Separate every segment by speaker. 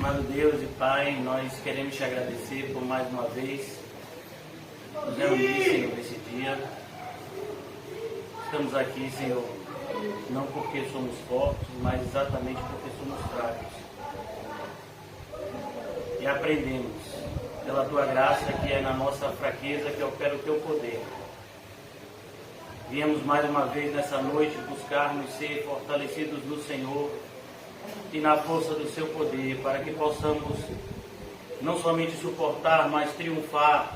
Speaker 1: Amado Deus e Pai, nós queremos te agradecer por mais uma vez nos reunir, Senhor, nesse dia. Estamos aqui, Senhor, não porque somos fortes, mas exatamente porque somos fracos. E aprendemos, pela Tua graça, que é na nossa fraqueza que opera o Teu poder. Viemos mais uma vez nessa noite buscarmos ser fortalecidos no Senhor e na força do Seu poder, para que possamos não somente suportar, mas triunfar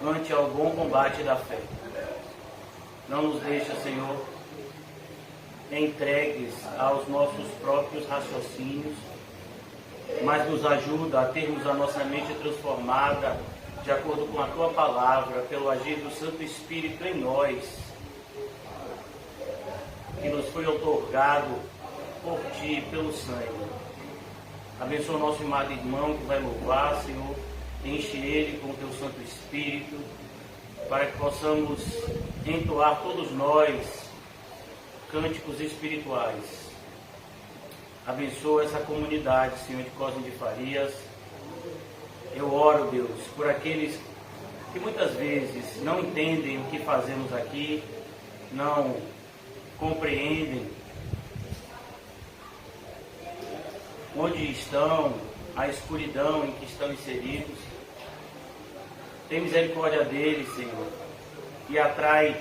Speaker 1: ante ao bom combate da fé. Não nos deixa, Senhor, entregues aos nossos próprios raciocínios, mas nos ajuda a termos a nossa mente transformada de acordo com a Tua palavra, pelo agir do Santo Espírito em nós, que nos foi outorgado por Ti, pelo sangue. Abençoa o nosso amado irmão que vai louvar, Senhor, enche ele com o Teu Santo Espírito, para que possamos entoar todos nós cânticos espirituais. Abençoa essa comunidade, Senhor, de Cosme de Farias. Eu oro, Deus, por aqueles que muitas vezes não entendem o que fazemos aqui, não compreendem onde estão, a escuridão em que estão inseridos. Tem misericórdia deles, Senhor, e atrai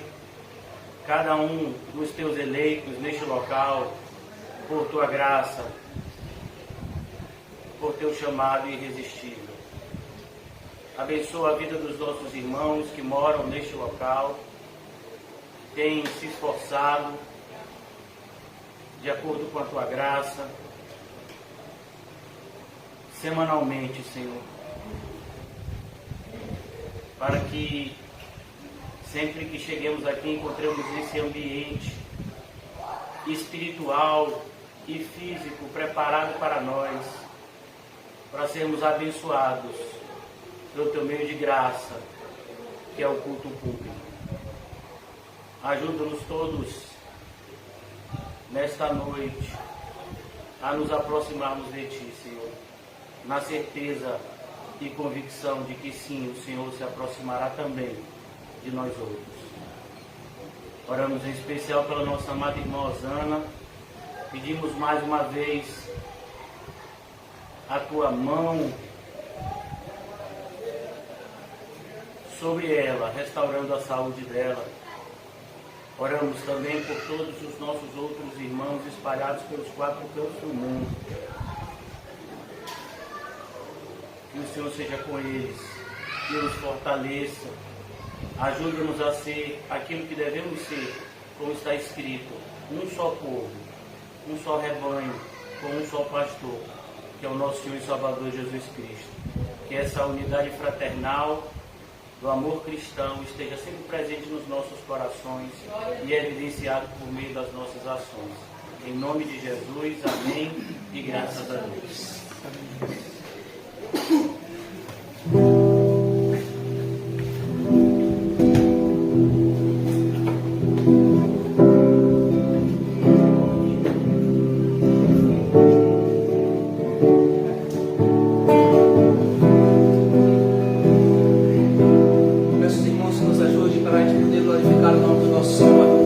Speaker 1: cada um dos Teus eleitos neste local por Tua graça, por Teu chamado irresistível. Abençoa a vida dos nossos irmãos que moram neste local, têm se esforçado de acordo com a Tua graça, semanalmente, Senhor, para que sempre que cheguemos aqui encontremos esse ambiente espiritual e físico preparado para nós, para sermos abençoados pelo Teu meio de graça, que é o culto público. Ajuda-nos todos nesta noite a nos aproximarmos de Ti, Senhor, na certeza e convicção de que sim, o Senhor se aproximará também de nós outros. Oramos em especial pela nossa amada irmã Osana. Pedimos mais uma vez a Tua mão sobre ela, restaurando a saúde dela. Oramos também por todos os nossos outros irmãos espalhados pelos 4 cantos do mundo. Que o Senhor seja com eles, que os fortaleça, ajuda-nos a ser aquilo que devemos ser, como está escrito, um só povo, um só rebanho, com um só pastor, que é o nosso Senhor e Salvador Jesus Cristo. Que essa unidade fraternal do amor cristão esteja sempre presente nos nossos corações e evidenciado por meio das nossas ações. Em nome de Jesus, amém e graças a Deus.
Speaker 2: Meus irmãos, que nos ajude para a gente poder glorificar o nome do nosso Salvador.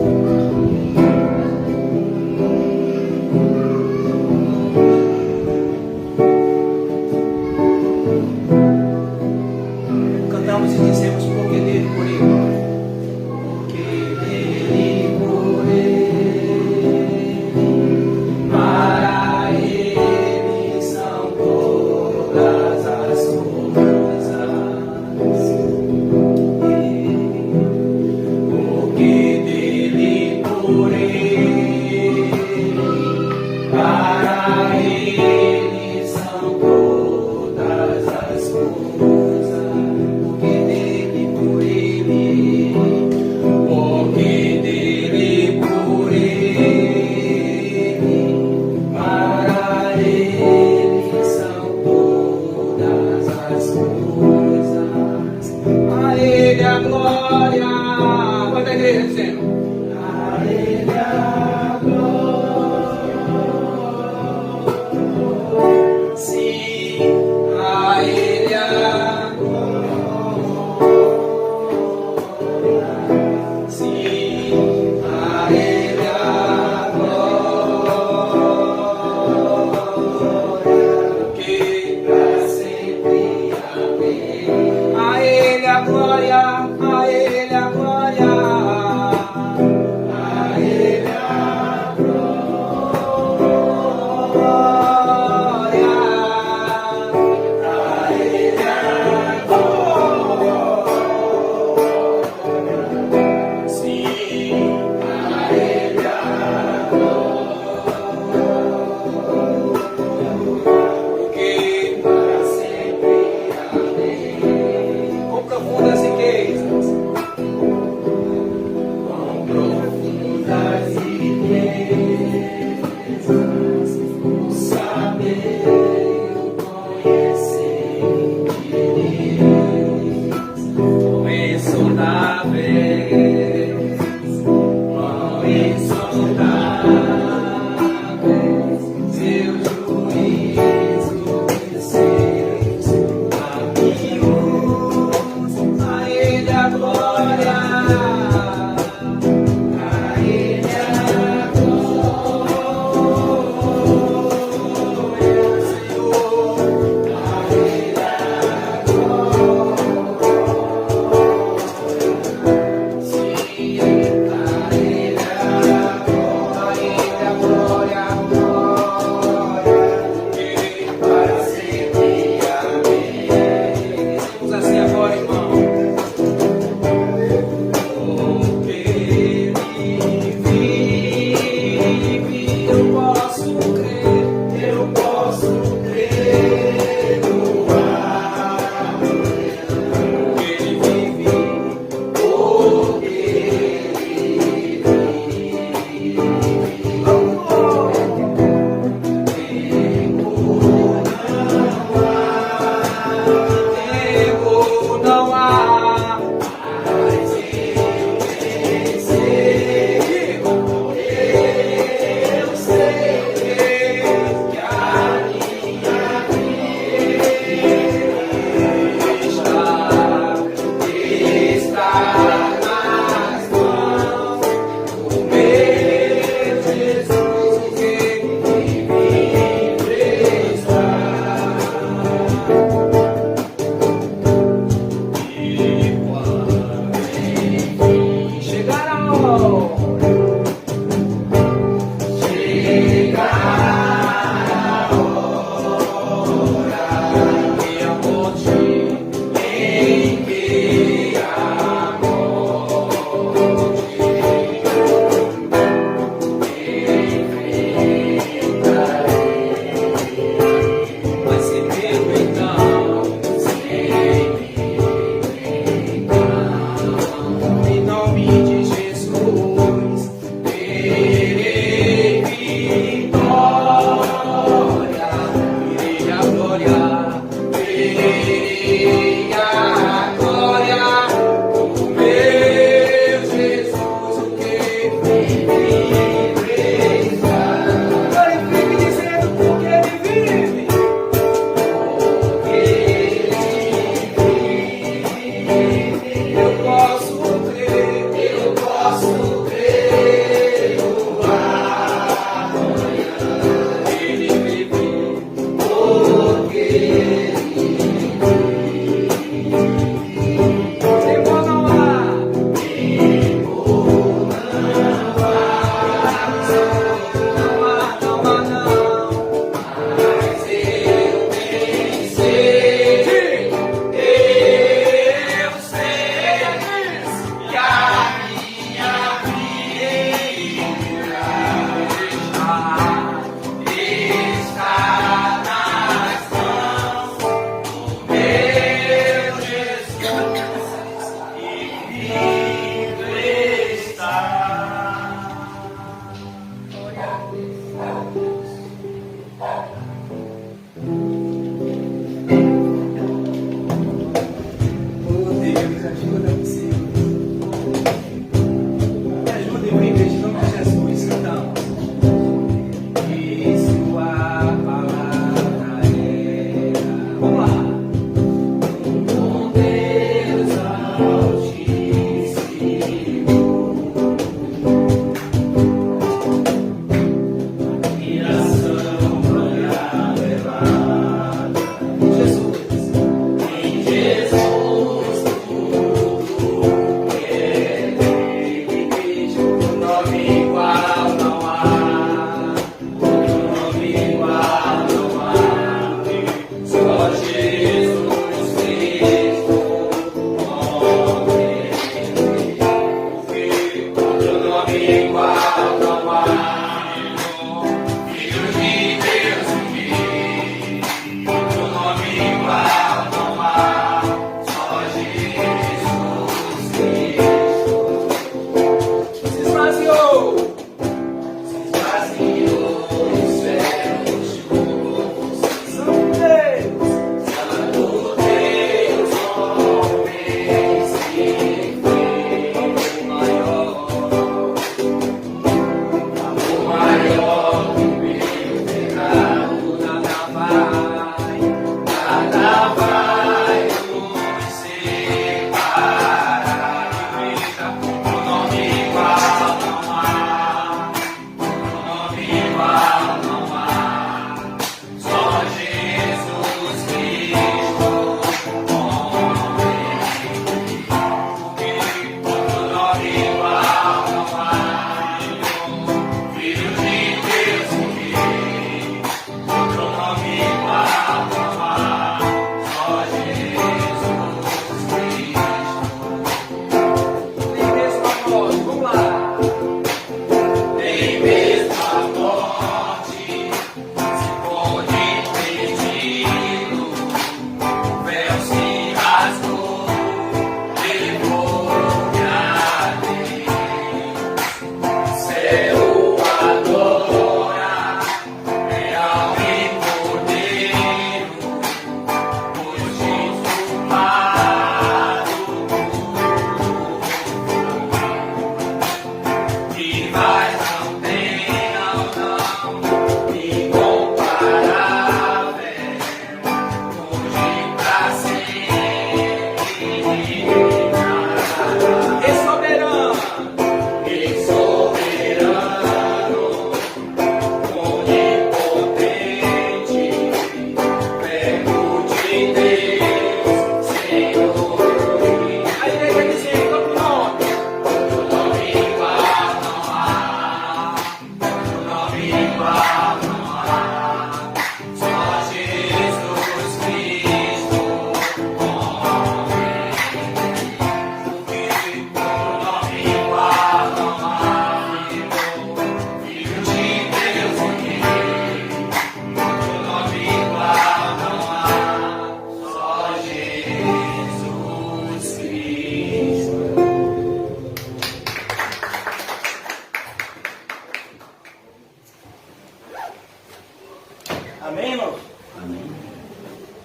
Speaker 1: Amém, irmãos?
Speaker 3: Amém.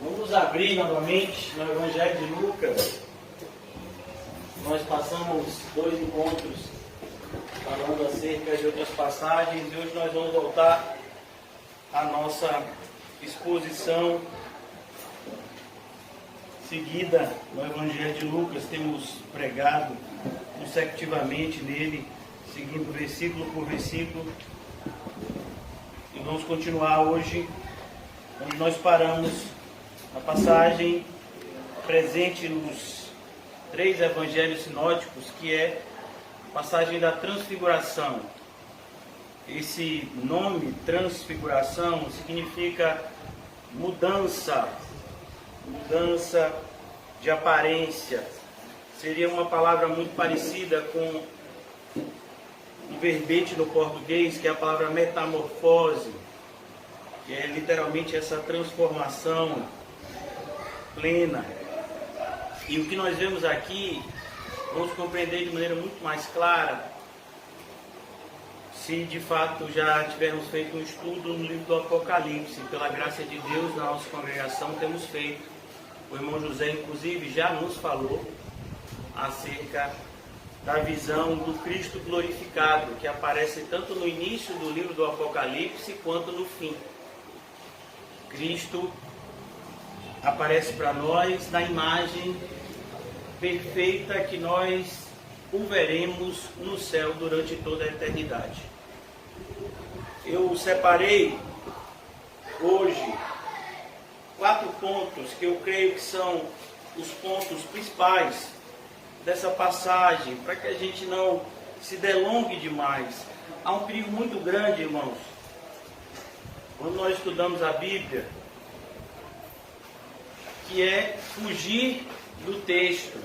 Speaker 1: Vamos abrir novamente no Evangelho de Lucas. Nós passamos 2 encontros falando acerca de outras passagens e hoje nós vamos voltar à nossa exposição seguida no Evangelho de Lucas. Temos pregado consecutivamente nele, seguindo versículo por versículo. E vamos continuar hoje onde nós paramos, na passagem presente nos 3 evangelhos sinóticos, que é a passagem da transfiguração. Esse nome, transfiguração, significa mudança de aparência. Seria uma palavra muito parecida com um verbete no português, que é a palavra metamorfose, que é literalmente essa transformação plena. E o que nós vemos aqui, vamos compreender de maneira muito mais clara, se de fato já tivermos feito um estudo no livro do Apocalipse. Pela graça de Deus, na nossa congregação temos feito. O irmão José, inclusive, já nos falou acerca da visão do Cristo glorificado, que aparece tanto no início do livro do Apocalipse quanto no fim. Cristo aparece para nós na imagem perfeita que nós o veremos no céu durante toda a eternidade. Eu separei hoje 4 pontos que eu creio que são os pontos principais dessa passagem, para que a gente não se delongue demais. Há um perigo muito grande, irmãos, quando nós estudamos a Bíblia, que é fugir do texto,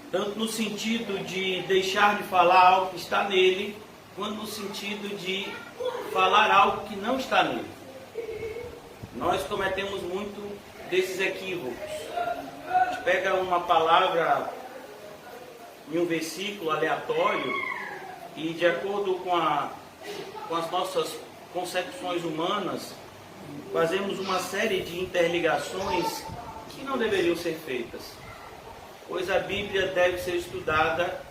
Speaker 1: tanto no sentido de deixar de falar algo que está nele, quanto no sentido de falar algo que não está nele. Nós cometemos muito desses equívocos. A gente pega uma palavra em um versículo aleatório e, de acordo com as nossas concepções humanas, fazemos uma série de interligações que não deveriam ser feitas, pois a Bíblia deve ser estudada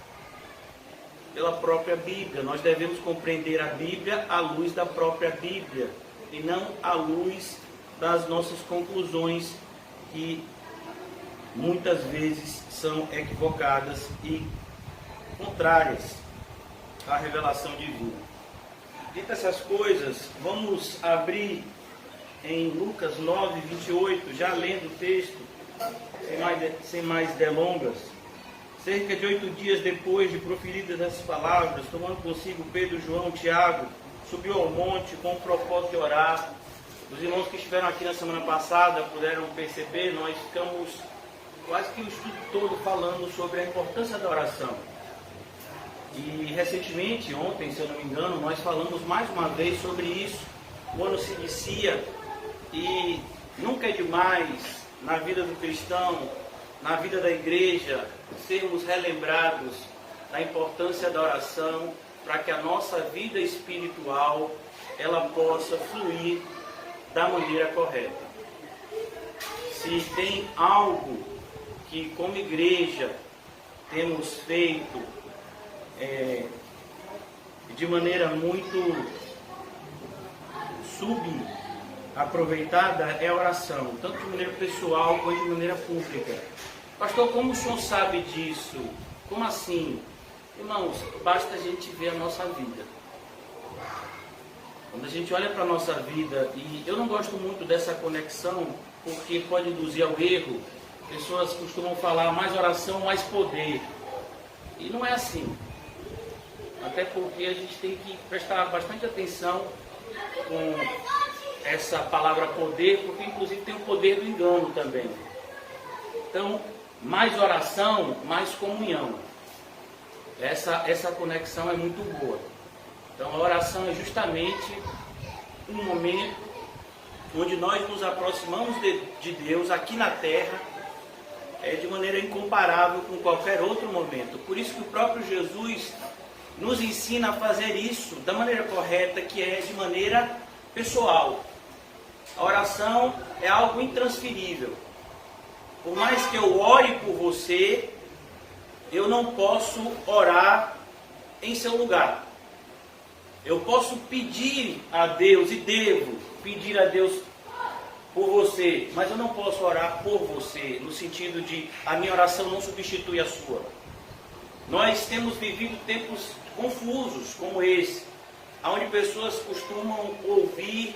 Speaker 1: pela própria Bíblia. Nós devemos compreender a Bíblia à luz da própria Bíblia e não à luz das nossas conclusões, que muitas vezes são equivocadas e contrárias à revelação divina. Dito essas coisas, vamos abrir em Lucas 9, 28, já lendo o texto, sem mais delongas. Cerca de 8 dias depois de proferidas essas palavras, tomando consigo Pedro, João, Tiago, subiu ao monte com o propósito de orar. Os irmãos que estiveram aqui na semana passada puderam perceber, nós ficamos quase que o estudo todo falando sobre a importância da oração. E recentemente, ontem, se eu não me engano, nós falamos mais uma vez sobre isso. O ano se inicia e nunca é demais na vida do cristão, na vida da igreja, sermos relembrados da importância da oração para que a nossa vida espiritual ela possa fluir da maneira correta. Se tem algo que como igreja temos feito de maneira muito subaproveitada, é a oração, tanto de maneira pessoal quanto de maneira pública. Pastor, como o senhor sabe disso? Como assim? Irmãos, basta a gente ver a nossa vida. Quando a gente olha para a nossa vida, e eu não gosto muito dessa conexão, porque pode induzir ao erro. Pessoas costumam falar mais oração, mais poder. E não é assim. Até porque a gente tem que prestar bastante atenção com essa palavra poder, porque inclusive tem o poder do engano também. Então, mais oração, mais comunhão. Essa conexão é muito boa. Então a oração é justamente um momento onde nós nos aproximamos de Deus aqui na terra de maneira incomparável com qualquer outro momento. Por isso que o próprio Jesus nos ensina a fazer isso da maneira correta, que é de maneira pessoal. A oração é algo intransferível. Por mais que eu ore por você, eu não posso orar em seu lugar. Eu posso pedir a Deus e devo pedir a Deus por você, mas eu não posso orar por você, no sentido de a minha oração não substitui a sua. Nós temos vivido tempos confusos como esse, onde pessoas costumam ouvir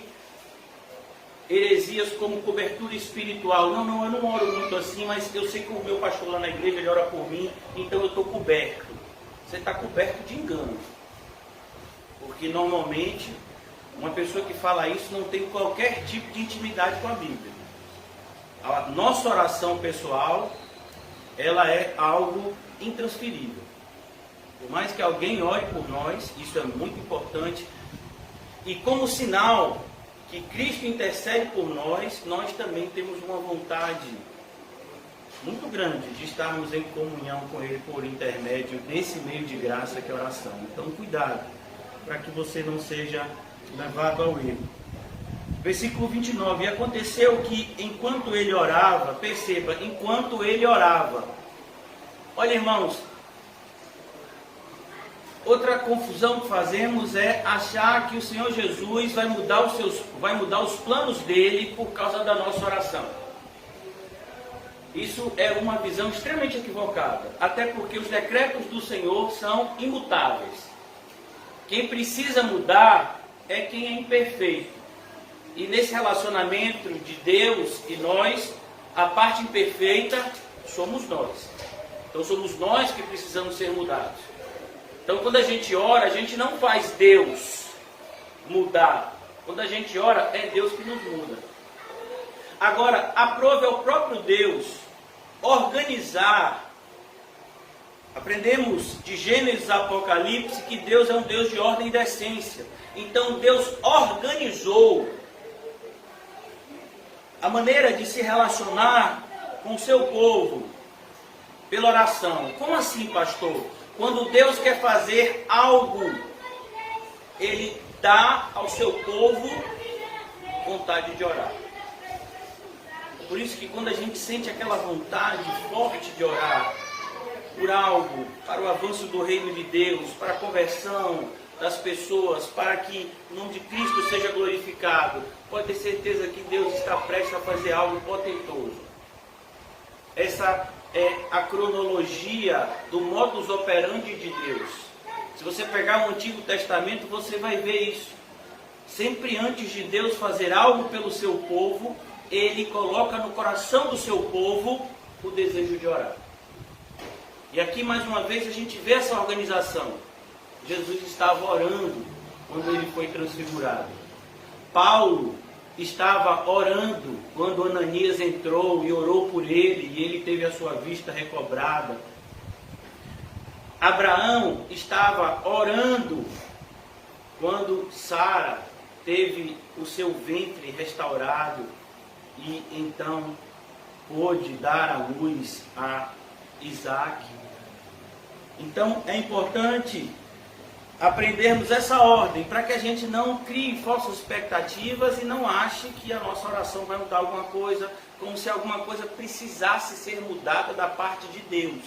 Speaker 1: heresias como cobertura espiritual. Não, eu não oro muito assim, mas eu sei que o meu pastor lá na igreja, ele ora por mim, então eu estou coberto. Você está coberto de engano. Porque normalmente, uma pessoa que fala isso não tem qualquer tipo de intimidade com a Bíblia. A nossa oração pessoal, ela é algo intransferível. Por mais que alguém ore por nós, isso é muito importante. E como sinal que Cristo intercede por nós, nós também temos uma vontade muito grande de estarmos em comunhão com Ele por intermédio desse meio de graça que é a oração. Então, cuidado, para que você não seja levado ao erro. Versículo 29. E aconteceu que, enquanto ele orava, perceba, enquanto ele orava. Olha, irmãos, outra confusão que fazemos é achar que o Senhor Jesus vai mudar os planos dele por causa da nossa oração. Isso é uma visão extremamente equivocada, até porque os decretos do Senhor são imutáveis. Quem precisa mudar é quem é imperfeito. E nesse relacionamento de Deus e nós, a parte imperfeita somos nós. Então somos nós que precisamos ser mudados. Então quando a gente ora, a gente não faz Deus mudar. Quando a gente ora, é Deus que nos muda. Agora, aprove ao próprio Deus organizar. Aprendemos de Gênesis a Apocalipse que Deus é um Deus de ordem e decência. Então Deus organizou a maneira de se relacionar com o seu povo pela oração. Como assim, pastor? Quando Deus quer fazer algo, Ele dá ao seu povo vontade de orar. Por isso que quando a gente sente aquela vontade forte de orar por algo, para o avanço do reino de Deus, para a conversão das pessoas, para que o nome de Cristo seja glorificado, pode ter certeza que Deus está prestes a fazer algo potentoso. Essa é a cronologia do modus operandi de Deus. Se você pegar o Antigo Testamento, você vai ver isso. Sempre antes de Deus fazer algo pelo seu povo, Ele coloca no coração do seu povo o desejo de orar. E aqui mais uma vez a gente vê essa organização. Jesus estava orando quando ele foi transfigurado. Paulo estava orando quando Ananias entrou e orou por ele e ele teve a sua vista recobrada. Abraão estava orando quando Sara teve o seu ventre restaurado e então pôde dar à luz a Isaac. Então é importante aprendermos essa ordem para que a gente não crie falsas expectativas e não ache que a nossa oração vai mudar alguma coisa, como se alguma coisa precisasse ser mudada da parte de Deus.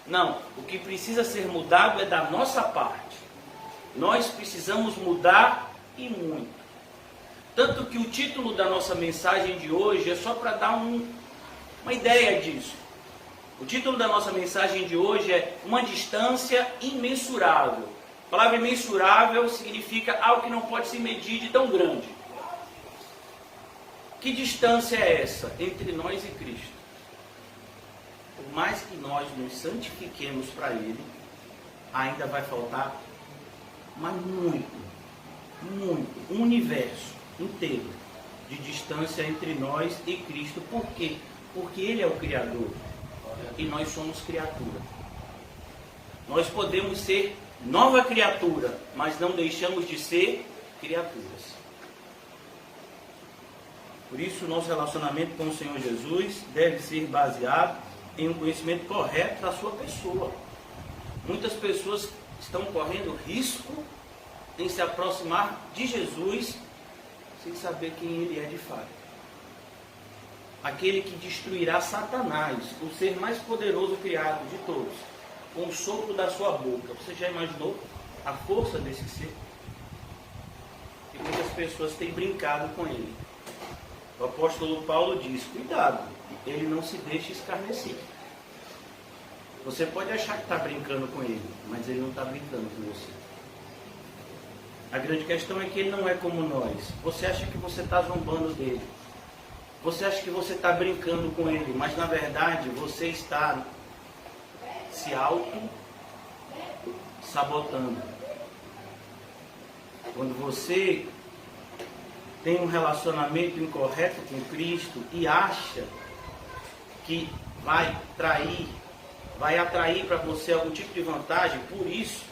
Speaker 1: Não, o que precisa ser mudado é da nossa parte. Nós precisamos mudar e muito. Tanto que o título da nossa mensagem de hoje é só para dar uma ideia disso. O título da nossa mensagem de hoje é Uma Distância Imensurável. A palavra imensurável significa algo que não pode se medir de tão grande. Que distância é essa entre nós e Cristo? Por mais que nós nos santifiquemos para Ele, ainda vai faltar, mas muito, um universo inteiro de distância entre nós e Cristo. Por quê? Porque Ele é o Criador e nós somos criatura. Nós podemos ser nova criatura, mas não deixamos de ser criaturas. Por isso, o nosso relacionamento com o Senhor Jesus deve ser baseado em um conhecimento correto da sua pessoa. Muitas pessoas estão correndo risco em se aproximar de Jesus sem saber quem ele é de fato. Aquele que destruirá Satanás, o ser mais poderoso criado de todos, com o sopro da sua boca. Você já imaginou a força desse ser? E muitas pessoas têm brincado com ele. O apóstolo Paulo diz, cuidado, ele não se deixa escarnecer. Você pode achar que está brincando com ele, mas ele não está brincando com você. A grande questão é que ele não é como nós. Você acha que você está zombando dele. Você acha que você está brincando com ele, mas na verdade você está se auto-sabotando. Quando você tem um relacionamento incorreto com Cristo e acha que vai atrair para você algum tipo de vantagem, por isso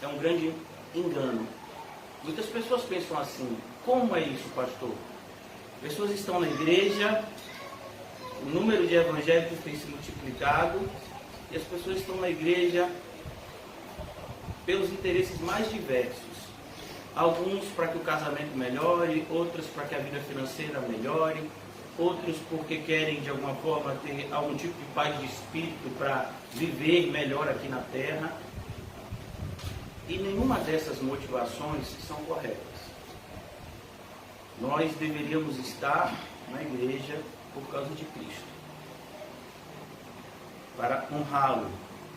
Speaker 1: é um grande engano. Muitas pessoas pensam assim, como é isso, pastor? Pessoas estão na igreja, o número de evangélicos tem se multiplicado e as pessoas estão na igreja pelos interesses mais diversos. Alguns para que o casamento melhore, outros para que a vida financeira melhore, outros porque querem de alguma forma ter algum tipo de paz de espírito para viver melhor aqui na terra. E nenhuma dessas motivações são corretas. Nós deveríamos estar na igreja por causa de Cristo, para honrá-lo,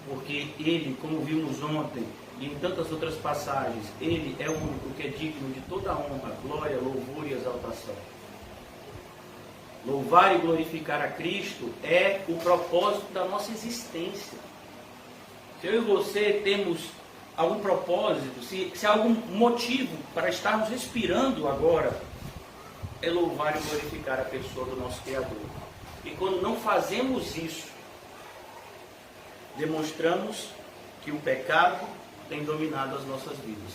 Speaker 1: porque ele, como vimos ontem e em tantas outras passagens, ele é o único que é digno de toda a honra, glória, louvor e exaltação. Louvar e glorificar a Cristo é o propósito da nossa existência. Se eu e você temos algum propósito, se há algum motivo para estarmos respirando agora, é louvar e glorificar a pessoa do nosso Criador. E quando não fazemos isso, demonstramos que o pecado tem dominado as nossas vidas.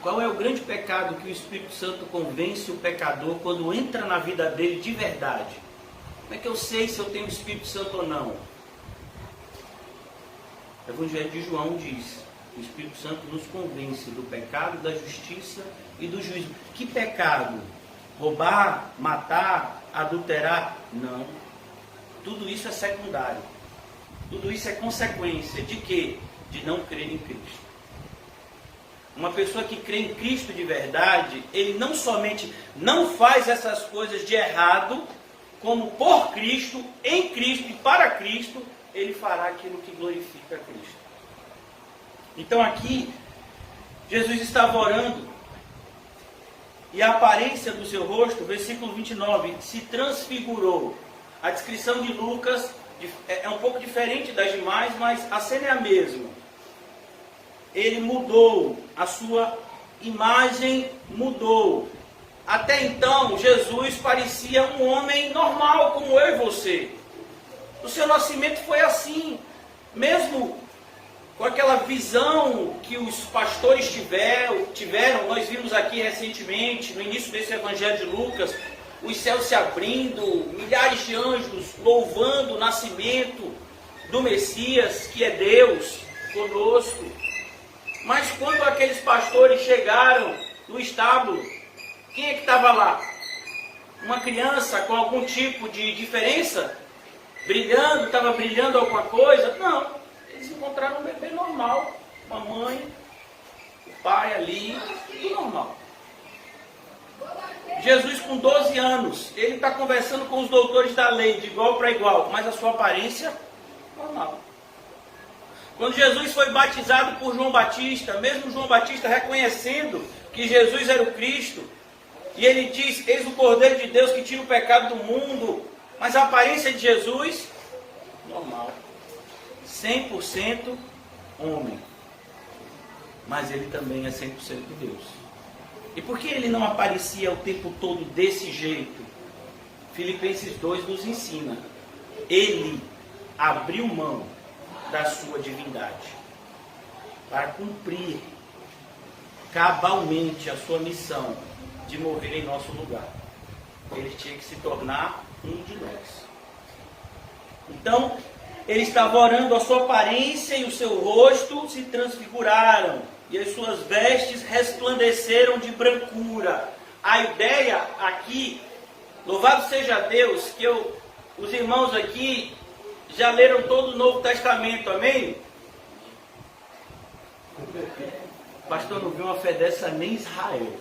Speaker 1: Qual é o grande pecado que o Espírito Santo convence o pecador quando entra na vida dele de verdade? Como é que eu sei se eu tenho o Espírito Santo ou não? O Evangelho de João diz: o Espírito Santo nos convence do pecado, da justiça e do juízo. Que pecado? Roubar, matar, adulterar? Não. Tudo isso é secundário. Tudo isso é consequência de quê? De não crer em Cristo. Uma pessoa que crê em Cristo de verdade, ele não somente não faz essas coisas de errado, como por Cristo, em Cristo e para Cristo, ele fará aquilo que glorifica a Cristo. Então aqui, Jesus estava orando, e a aparência do seu rosto, versículo 29, se transfigurou. A descrição de Lucas é um pouco diferente das demais, mas a cena é a mesma. Ele mudou, a sua imagem mudou. Até então, Jesus parecia um homem normal, como eu e você. O seu nascimento foi assim, mesmo com aquela visão que os pastores tiveram, nós vimos aqui recentemente, no início desse Evangelho de Lucas, os céus se abrindo, milhares de anjos louvando o nascimento do Messias, que é Deus conosco. Mas quando aqueles pastores chegaram no estábulo, quem é que estava lá? Uma criança com algum tipo de diferença? Brilhando, estava brilhando alguma coisa? Não. Eles encontraram um bebê normal, uma mãe, o pai ali, tudo normal. Jesus com 12 anos, ele está conversando com os doutores da lei, de igual para igual, mas a sua aparência, normal. Quando Jesus foi batizado por João Batista, mesmo João Batista reconhecendo que Jesus era o Cristo, e ele diz, eis o Cordeiro de Deus que tira o pecado do mundo, mas a aparência de Jesus, normal. 100% homem, mas ele também é 100% Deus. E por que ele não aparecia o tempo todo desse jeito? Filipenses 2 nos ensina. Ele abriu mão da sua divindade para cumprir cabalmente a sua missão de morrer em nosso lugar. Ele tinha que se tornar um de nós. Então, ele estava orando, a sua aparência e o seu rosto se transfiguraram, e as suas vestes resplandeceram de brancura.
Speaker 3: a ideia aqui, louvado seja Deus, que os irmãos aqui já leram todo o Novo Testamento, amém? O pastor não viu uma fé dessa nem em Israel.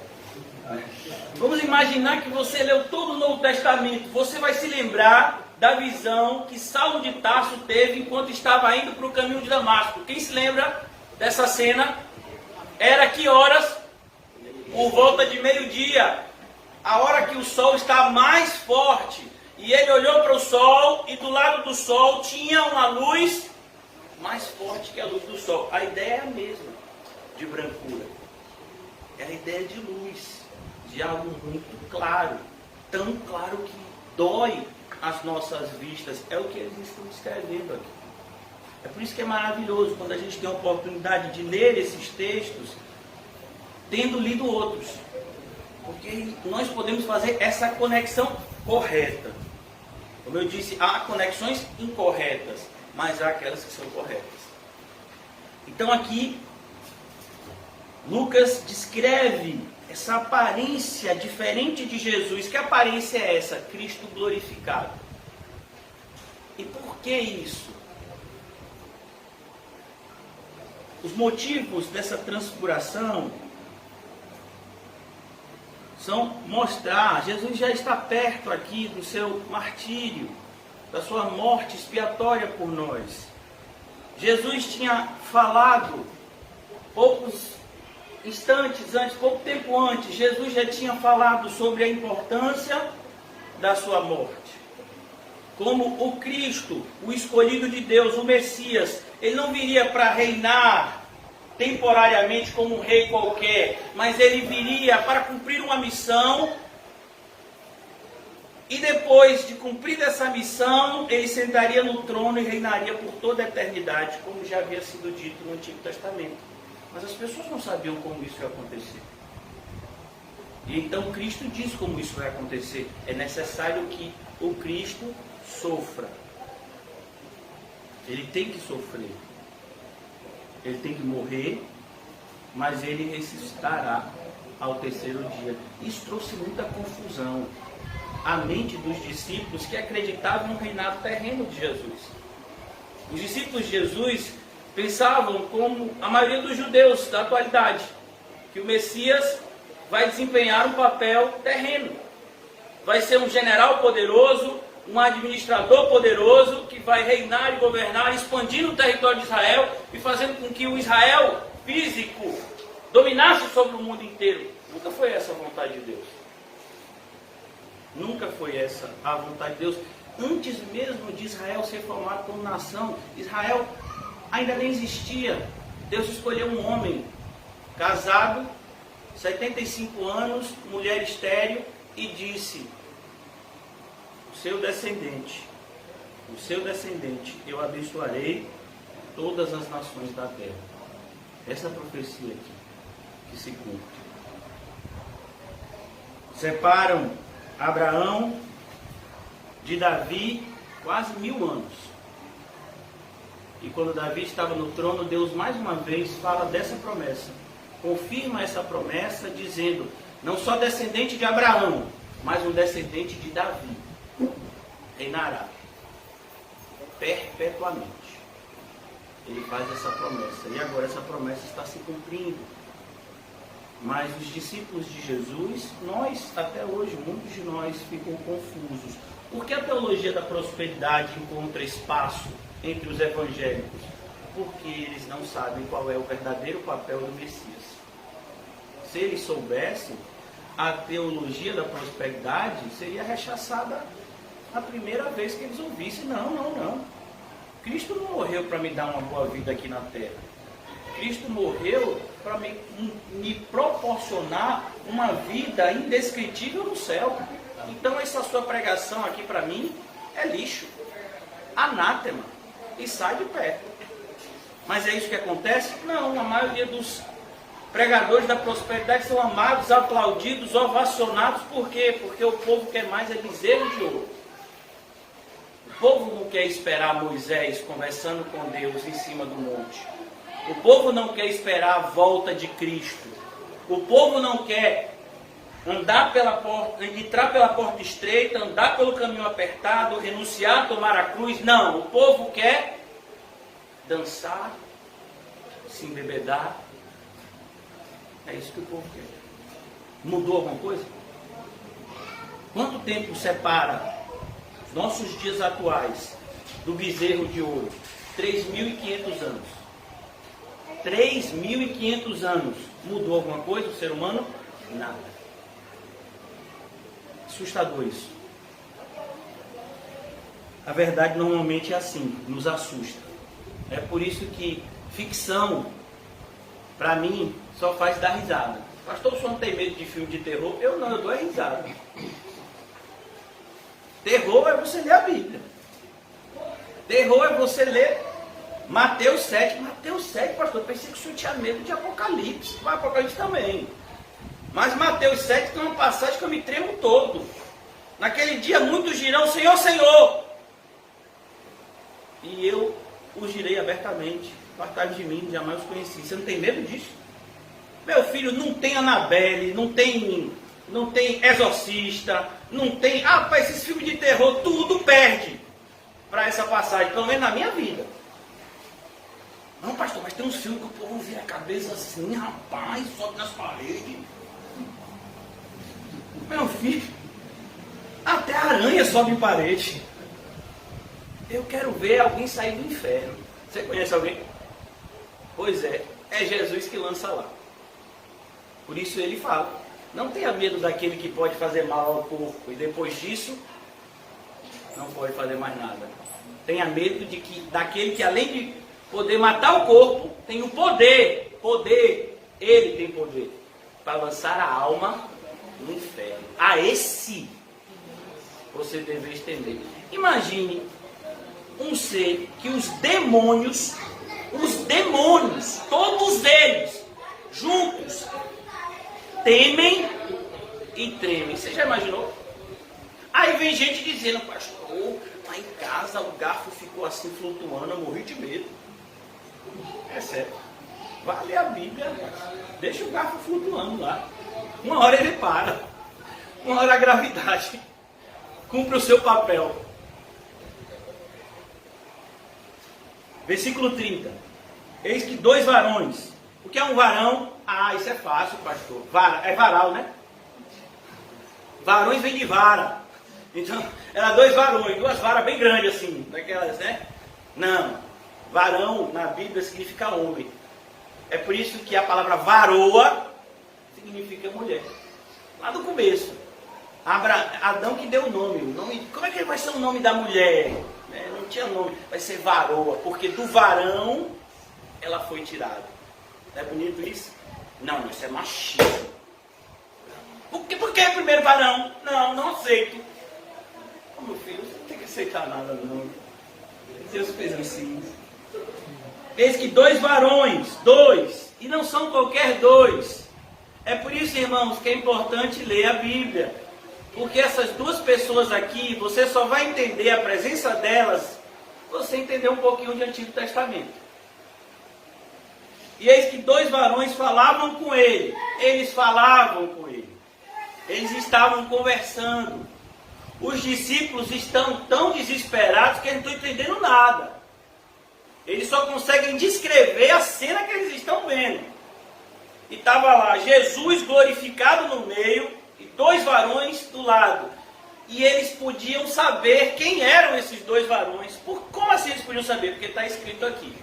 Speaker 3: Vamos imaginar que você leu todo o Novo Testamento. Você vai se lembrar da visão que Saulo de Tarso teve enquanto estava indo para o caminho de Damasco. Quem se lembra dessa cena? Era que horas? Por volta de meio-dia. A hora que o sol está mais forte. E ele olhou para o sol e do lado do sol tinha uma luz mais forte que a luz do sol. A ideia é a mesma de brancura. É a ideia de luz, de algo muito claro, tão claro que dói as nossas vistas. É o que eles estão escrevendo aqui. É por isso que é maravilhoso quando a gente tem a oportunidade de ler esses textos, tendo lido outros. Porque nós podemos fazer essa conexão correta. Como eu disse, há conexões incorretas, mas há aquelas que são corretas. Então aqui, Lucas descreve essa aparência diferente de Jesus. Que aparência é essa? Cristo glorificado. E por que isso? Os motivos dessa transfiguração são mostrar, Jesus já está perto aqui do seu martírio, da sua morte expiatória por nós. Jesus tinha falado poucos instantes antes, pouco tempo antes, Jesus já tinha falado sobre a importância da sua morte. Como o Cristo, o escolhido de Deus, o Messias, ele não viria para reinar temporariamente como um rei qualquer, mas ele viria para cumprir uma missão, e depois de cumprir essa missão, ele sentaria no trono e reinaria por toda a eternidade, como já havia sido dito no Antigo Testamento. Mas as pessoas não sabiam como isso ia acontecer. E então Cristo diz como isso vai acontecer. É necessário que o Cristo sofra. Ele tem que sofrer. Ele tem que morrer, mas ele ressuscitará ao terceiro dia. Isso trouxe muita confusão à mente dos discípulos que acreditavam no reinado terreno de Jesus. Os discípulos de Jesus pensavam, como a maioria dos judeus da atualidade, que o Messias vai desempenhar um papel terreno. Vai ser um general poderoso, um administrador poderoso que vai reinar e governar, expandindo o território de Israel e fazendo com que o Israel físico dominasse sobre o mundo inteiro. Nunca foi essa a vontade de Deus. Nunca foi essa a vontade de Deus. Antes mesmo de Israel ser formado como nação, Israel ainda nem existia. Deus escolheu um homem casado, 75 anos, mulher estéril, e disse: o seu descendente, eu abençoarei todas as nações da terra. Essa profecia aqui, que se cumpre. Separam Abraão de Davi quase 1000 anos. E quando Davi estava no trono, Deus mais uma vez fala dessa promessa. Confirma essa promessa dizendo, não só descendente de Abraão, mas um descendente de Davi. Reinará perpetuamente. Ele faz essa promessa. E agora essa promessa está se cumprindo. Mas os discípulos de Jesus, nós até hoje, muitos de nós ficam confusos. Por que a teologia da prosperidade encontra espaço entre os evangélicos? Porque eles não sabem qual é o verdadeiro papel do Messias. Se eles soubessem, a teologia da prosperidade seria rechaçada a primeira vez que eles ouvissem. Não. Cristo não morreu para me dar uma boa vida aqui na terra. Cristo morreu para me proporcionar uma vida indescritível no céu. Então essa sua pregação aqui para mim é lixo, anátema, e sai de perto. Mas é isso que acontece? Não, a maioria dos pregadores da prosperidade são amados, aplaudidos, ovacionados. Por quê? Porque o povo quer mais é bezerro de ouro. O povo não quer esperar Moisés conversando com Deus em cima do monte. O povo não quer esperar a volta de Cristo. O povo não quer
Speaker 1: andar pela porta, entrar pela porta estreita, andar pelo caminho apertado, renunciar, tomar a cruz. Não, o povo quer dançar, se embebedar. É isso que o povo quer. Mudou alguma coisa? Quanto tempo separa os nossos dias atuais do bezerro de ouro? 3.500 anos. 3.500 anos. Mudou alguma coisa o ser humano? Nada. Assustador isso. A verdade normalmente é assim, nos assusta. É por isso que ficção, para mim, só faz dar risada. Pastor, o senhor não tem medo de filme de terror? Eu não, eu dou risada. Terror é você ler a Bíblia. Terror é você ler Mateus 7. Mateus 7, pastor, eu pensei que o senhor tinha medo de Apocalipse. Mas Apocalipse também. Mas Mateus 7 tem uma passagem que eu me tremo todo. Naquele dia muitos dirão, Senhor, Senhor. E eu os direi abertamente. Apartai de mim, jamais os conheci. Você não tem medo disso? Meu filho, não tem Annabelle, não tem Exorcista, não tem... Rapaz, esses filmes de terror, tudo perde para essa passagem, pelo menos na minha vida. Não, pastor, mas tem uns filmes que o povo vira a cabeça assim, rapaz, sobe nas paredes. Meu filho, até a aranha sobe em parede. Eu quero ver alguém sair do inferno. Você conhece alguém? Pois é Jesus que lança lá. Por isso ele fala, não tenha medo daquele que pode fazer mal ao corpo e depois disso não pode fazer mais nada. Tenha medo daquele que além de poder matar o corpo, tem o poder, ele tem poder para lançar a alma no inferno. A esse você deve estender. Imagine um ser que os demônios, todos eles, juntos, temem e tremem. Você já imaginou? Aí vem gente dizendo, pastor, lá em casa o garfo ficou assim flutuando, eu morri de medo. É sério. Vai ler a Bíblia, deixa o garfo flutuando lá. Uma hora ele para. Uma hora a gravidade cumpre o seu papel. Versículo 30. Eis que 2 varões. O que é um varão? Ah, isso é fácil, pastor. É varal, né? Varões vem de vara. Então, era 2 varões, 2 varas bem grandes assim, daquelas, né? Não. Varão na Bíblia significa homem. É por isso que a palavra varoa significa mulher. Lá do começo. Adão que deu o nome. Como é que vai ser o nome da mulher? Não tinha nome. Vai ser varoa, porque do varão ela foi tirada. Não é bonito isso? Não, isso é machismo. Por que primeiro varão? Não aceito. Oh, meu filho, você não tem que aceitar nada não. Deus fez assim. Eis que 2 varões, 2, e não são qualquer 2. É por isso, irmãos, que é importante ler a Bíblia. Porque essas 2 pessoas aqui, você só vai entender a presença delas se você entender um pouquinho de Antigo Testamento. E eis que 2 varões falavam com ele. Eles falavam com ele. Eles estavam conversando. Os discípulos estão tão desesperados que eles não estão entendendo nada. Eles só conseguem descrever a cena que eles estão vendo. E estava lá Jesus glorificado no meio e 2 varões do lado. E eles podiam saber quem eram esses 2 varões. Como assim eles podiam saber? Porque está escrito aqui: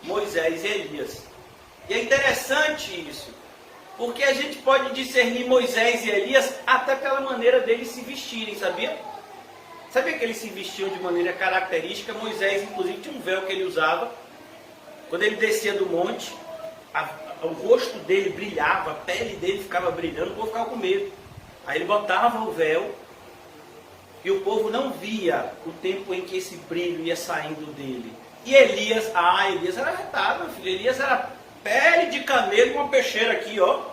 Speaker 1: Moisés e Elias. E é interessante isso, porque a gente pode discernir Moisés e Elias até pela maneira deles se vestirem, sabia? Sabia que eles se vestiam de maneira característica? Moisés, inclusive, tinha um véu que ele usava. Quando ele descia do monte, o rosto dele brilhava, a pele dele ficava brilhando, o povo ficava com medo. Aí ele botava o véu e o povo não via o tempo em que esse brilho ia saindo dele. E Elias, Elias era retado, meu filho. Elias era pele de camelo com uma peixeira aqui, ó.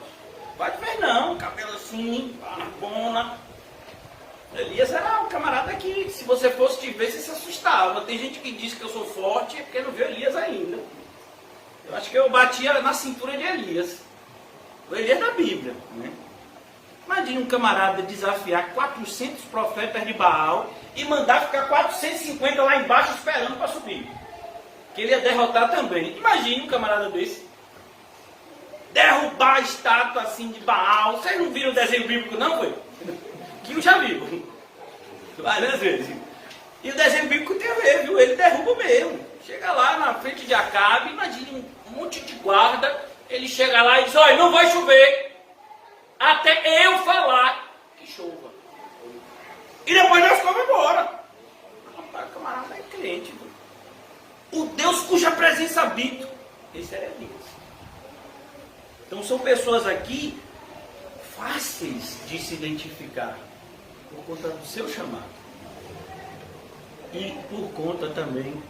Speaker 1: Vai ver não, cabelo assim, barbona. Elias era um camarada que, se você fosse te ver, você se assustava. Tem gente que diz que eu sou forte, é porque não viu Elias ainda. Eu acho que eu batia na cintura de Elias. O Elias da Bíblia, né?
Speaker 3: Imagine um camarada desafiar 400 profetas de Baal e mandar ficar 450 lá embaixo esperando para subir. Que ele ia derrotar também. Imagine um camarada desse. Derrubar a estátua assim de Baal. Vocês não viram o desenho bíblico não, foi? Que eu já vi. Várias vezes. E o desenho bíblico tem a ver, viu? Ele derruba mesmo. Chega lá na frente de Acabe, imagine um monte de guarda. Ele chega lá e diz, olha, não vai chover até eu falar que chova. E depois nós vamos embora. O camarada é crente. Viu? O Deus cuja presença habito. Esse é Elias. Então são pessoas aqui fáceis de se identificar por conta do seu chamado e por conta também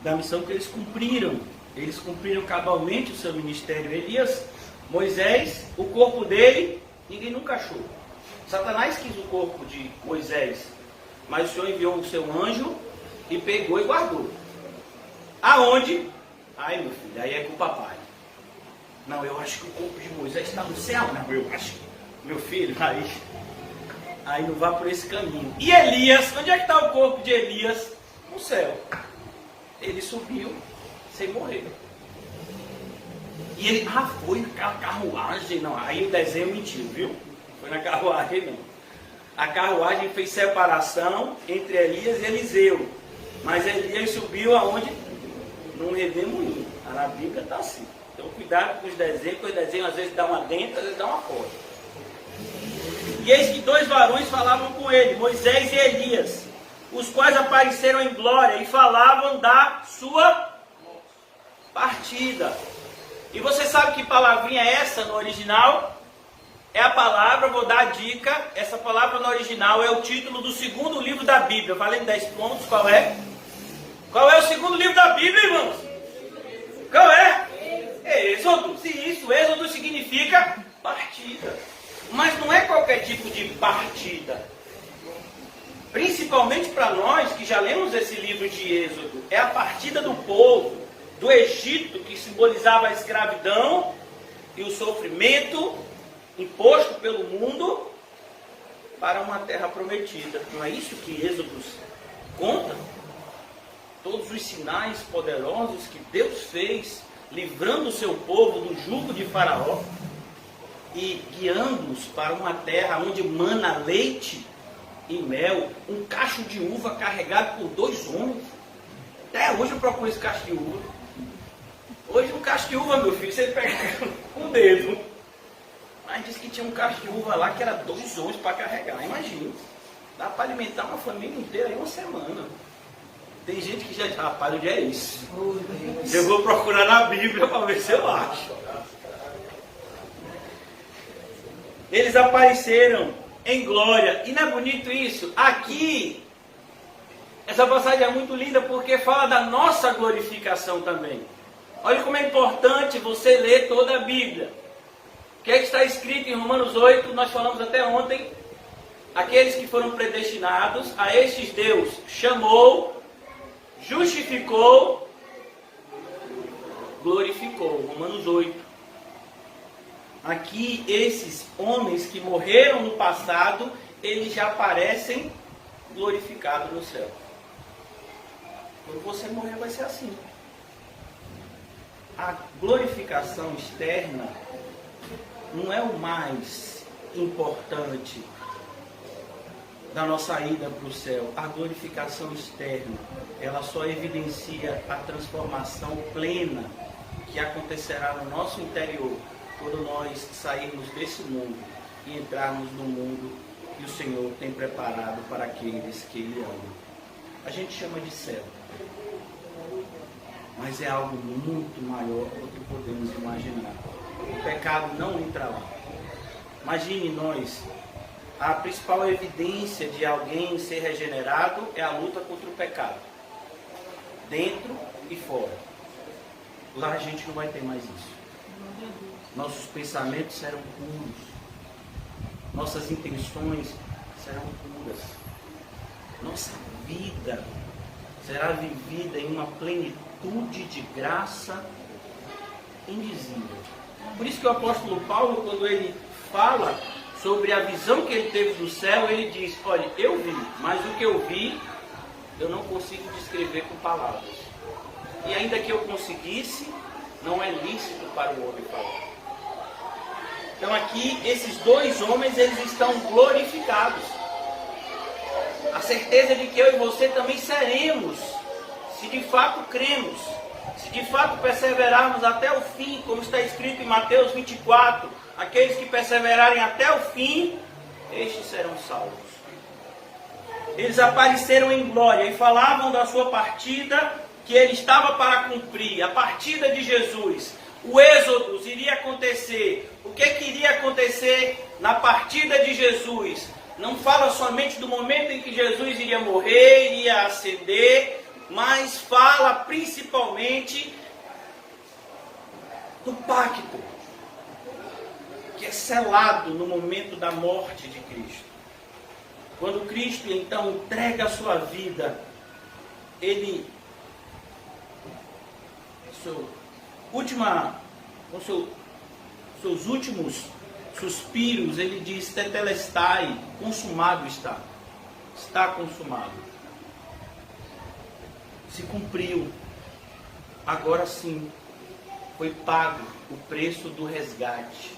Speaker 3: da missão que eles cumpriram. Eles cumpriram cabalmente o seu ministério. Elias, Moisés, o corpo dele, ninguém nunca achou. Satanás quis o corpo de Moisés, mas o Senhor enviou o seu anjo e pegou e guardou. Aonde? Ai, meu filho, aí é com o papai. Não, eu acho que o corpo de Moisés está no céu. Não, eu acho que, meu filho, aí não vá por esse caminho. E Elias, onde é que está o corpo de Elias? No céu. Ele subiu sem morrer. E ele, foi naquela carruagem. Não, aí o desenho mentiu, viu? Foi na carruagem, não. A carruagem fez separação entre Elias e Eliseu. Mas Elias subiu aonde? Num redemoinho. Na Bíblia está assim. Então cuidado com os desenhos, porque os desenhos às vezes dá uma dentro, às vezes dá uma porta. E eis que 2 varões falavam com ele, Moisés e Elias, os quais apareceram em glória e falavam da sua partida. E você sabe que palavrinha é essa no original? É a palavra, vou dar a dica, essa palavra no original é o título do 2º livro da Bíblia. Valendo 10 pontos, qual é? Qual é o 2º livro da Bíblia, irmãos? Qual é? Êxodo. Se isso, Êxodo significa partida. Mas não é qualquer tipo de partida. Principalmente para nós que já lemos esse livro de Êxodo. É a partida do povo do Egito, que simbolizava a escravidão e o sofrimento imposto pelo mundo para uma terra prometida. Não é isso que Êxodo conta? Todos os sinais poderosos que Deus fez, livrando o seu povo do jugo de Faraó e guiando-os para uma terra onde mana leite e mel, um cacho de uva carregado por 2 homens. Até hoje eu procuro esse cacho de uva. Hoje um cacho de uva, meu filho, você pega com o dedo. Mas disse que tinha um cacho de uva lá que era 2 homens para carregar. Imagina, dá para alimentar uma família inteira em uma semana. Tem gente que já diz, rapaz, onde é isso? Eu vou procurar na Bíblia para ver se eu acho. Eles apareceram em glória. E não é bonito isso? Aqui, essa passagem é muito linda porque fala da nossa glorificação também. Olha como é importante você ler toda a Bíblia. O que é que está escrito em Romanos 8? Nós falamos até ontem. Aqueles que foram predestinados, a estes Deus chamou, justificou, glorificou. Romanos 8. Aqui, esses homens que morreram no passado, eles já aparecem glorificados no céu. Quando você morrer, vai ser assim. A glorificação externa não é o mais importante da nossa ida para o céu. A glorificação externa, ela só evidencia a transformação plena que acontecerá no nosso interior quando nós sairmos desse mundo e entrarmos no mundo que o Senhor tem preparado para aqueles que Ele ama. A gente chama de céu, mas é algo muito maior do que podemos imaginar. O pecado não entra lá. Imagine nós, a principal evidência de alguém ser regenerado é a luta contra o pecado, dentro e fora. Lá a gente não vai ter mais isso. Nossos pensamentos serão puros, nossas intenções serão puras, nossa vida será vivida em uma plenitude de graça indizível. Por isso que o apóstolo Paulo, quando ele fala sobre a visão que ele teve do céu, ele diz: olha, eu vi, mas o que eu vi, eu não consigo descrever com palavras. E ainda que eu conseguisse, não é lícito para o homem falar. Então aqui, esses dois homens, eles estão glorificados. A certeza de que eu e você também seremos, se de fato cremos, se de fato perseverarmos até o fim, como está escrito em Mateus 24, aqueles que perseverarem até o fim, estes serão salvos. Eles apareceram em glória e falavam da sua partida, que ele estava para cumprir, a partida de Jesus. O êxodo iria acontecer. O que iria acontecer na partida de Jesus? Não fala somente do momento em que Jesus iria morrer, iria ascender, mas fala principalmente do pacto, que é selado no momento da morte de Cristo. Quando Cristo então entrega a sua vida, ele, seus últimos suspiros, ele diz: tetelestai, consumado está. Está consumado. Se cumpriu. Agora sim, foi pago o preço do resgate.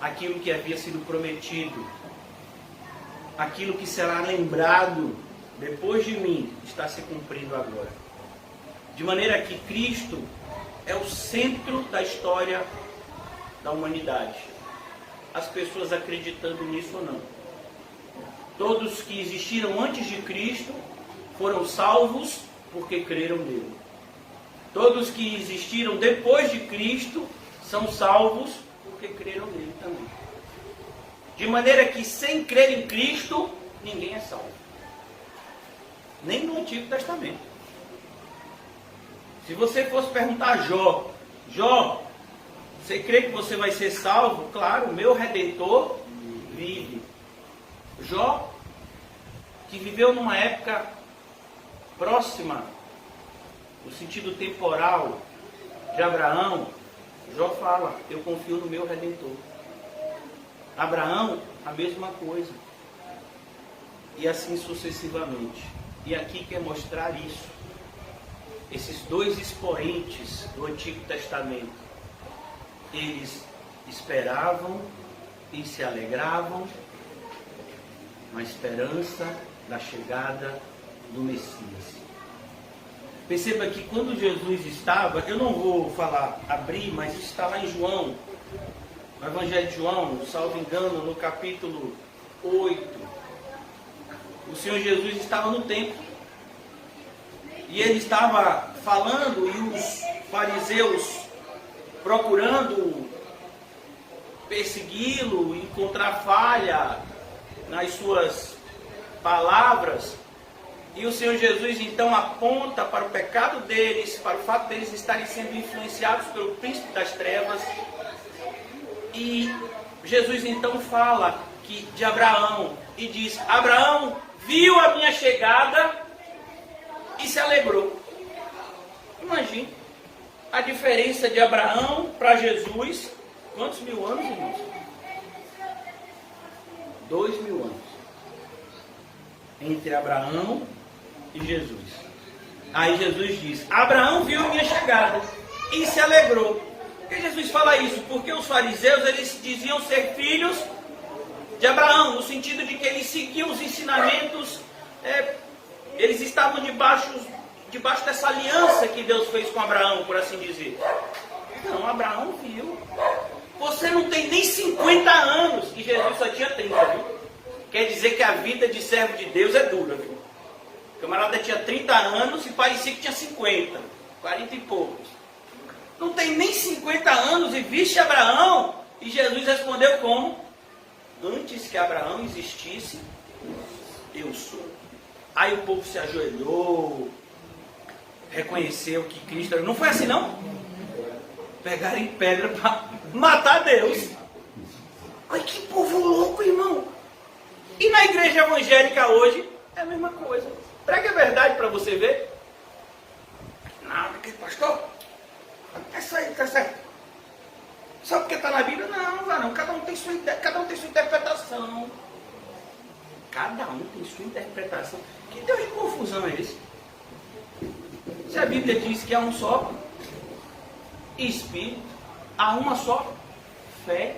Speaker 3: Aquilo que havia sido prometido, aquilo que será lembrado depois de mim, está se cumprindo agora. De maneira que Cristo é o centro da história da humanidade. As pessoas acreditando nisso ou não. Todos que existiram antes de Cristo foram salvos porque creram nele. Todos que existiram depois de Cristo são salvos porque creram nele também. De maneira que sem crer em Cristo, ninguém é salvo. Nem no Antigo Testamento. Se você fosse perguntar a Jó, Jó, você crê que você vai ser salvo? Claro, meu Redentor vive. Jó, que viveu numa época próxima, no sentido temporal, de Abraão, Jó fala: eu confio no meu Redentor. Abraão, a mesma coisa. E assim sucessivamente. E aqui quer mostrar isso. Esses dois expoentes do Antigo Testamento, eles esperavam e se alegravam na esperança da chegada do Messias. Perceba que quando Jesus estava, eu não vou abrir, mas está lá em João, no Evangelho de João, salvo engano, no capítulo 8, o Senhor Jesus estava no templo. E ele estava falando, e os fariseus procurando persegui-lo, encontrar falha nas suas palavras. E o Senhor Jesus então aponta para o pecado deles, para o fato deles estarem sendo influenciados pelo príncipe das trevas. E Jesus então fala de Abraão e diz: Abraão viu a minha chegada e se alegrou. Imagine a diferença de Abraão para Jesus. Quantos mil anos, irmãos? 2000 anos entre Abraão e Jesus. Aí Jesus diz: Abraão viu a minha chegada e se alegrou. Por que Jesus fala isso? Porque os fariseus, eles diziam ser filhos de Abraão, no sentido de que eles seguiam os ensinamentos, eles estavam debaixo dessa aliança que Deus fez com Abraão, por assim dizer. Não, Abraão viu. Você não tem nem 50 anos, e Jesus só tinha 30, viu? Quer dizer que a vida de servo de Deus é dura, viu? O camarada tinha 30 anos e parecia que tinha 50, 40 e poucos. Não tem nem 50 anos e viste Abraão? E Jesus respondeu como? Antes que Abraão existisse, eu sou. Aí o povo se ajoelhou, reconheceu que Cristo era... Não foi assim, não? Pegaram em pedra para matar Deus. Ai, que povo louco, irmão. E na igreja evangélica hoje é a mesma coisa. Prega a verdade para você ver. Nada, que pastor? É isso aí, tá certo. Só porque está na Bíblia? Não, varão. Cada um tem sua interpretação. Cada um tem sua interpretação. Que Deus de confusão é esse? Se a Bíblia diz que há um só Espírito, há uma só fé.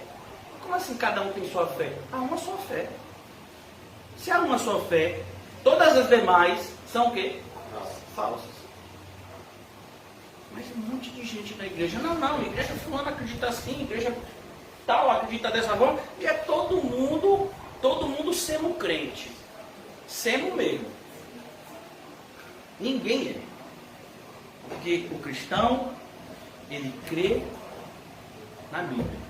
Speaker 3: Como assim cada um tem sua fé? Há uma só fé. Se há uma só fé, todas as demais são o quê? Falsas. Mas um monte de gente na igreja. Não, a igreja fulana acredita assim, a igreja tal acredita dessa forma. E é todo mundo sendo crente. Sendo mesmo. Ninguém é. Porque o cristão, ele crê na Bíblia.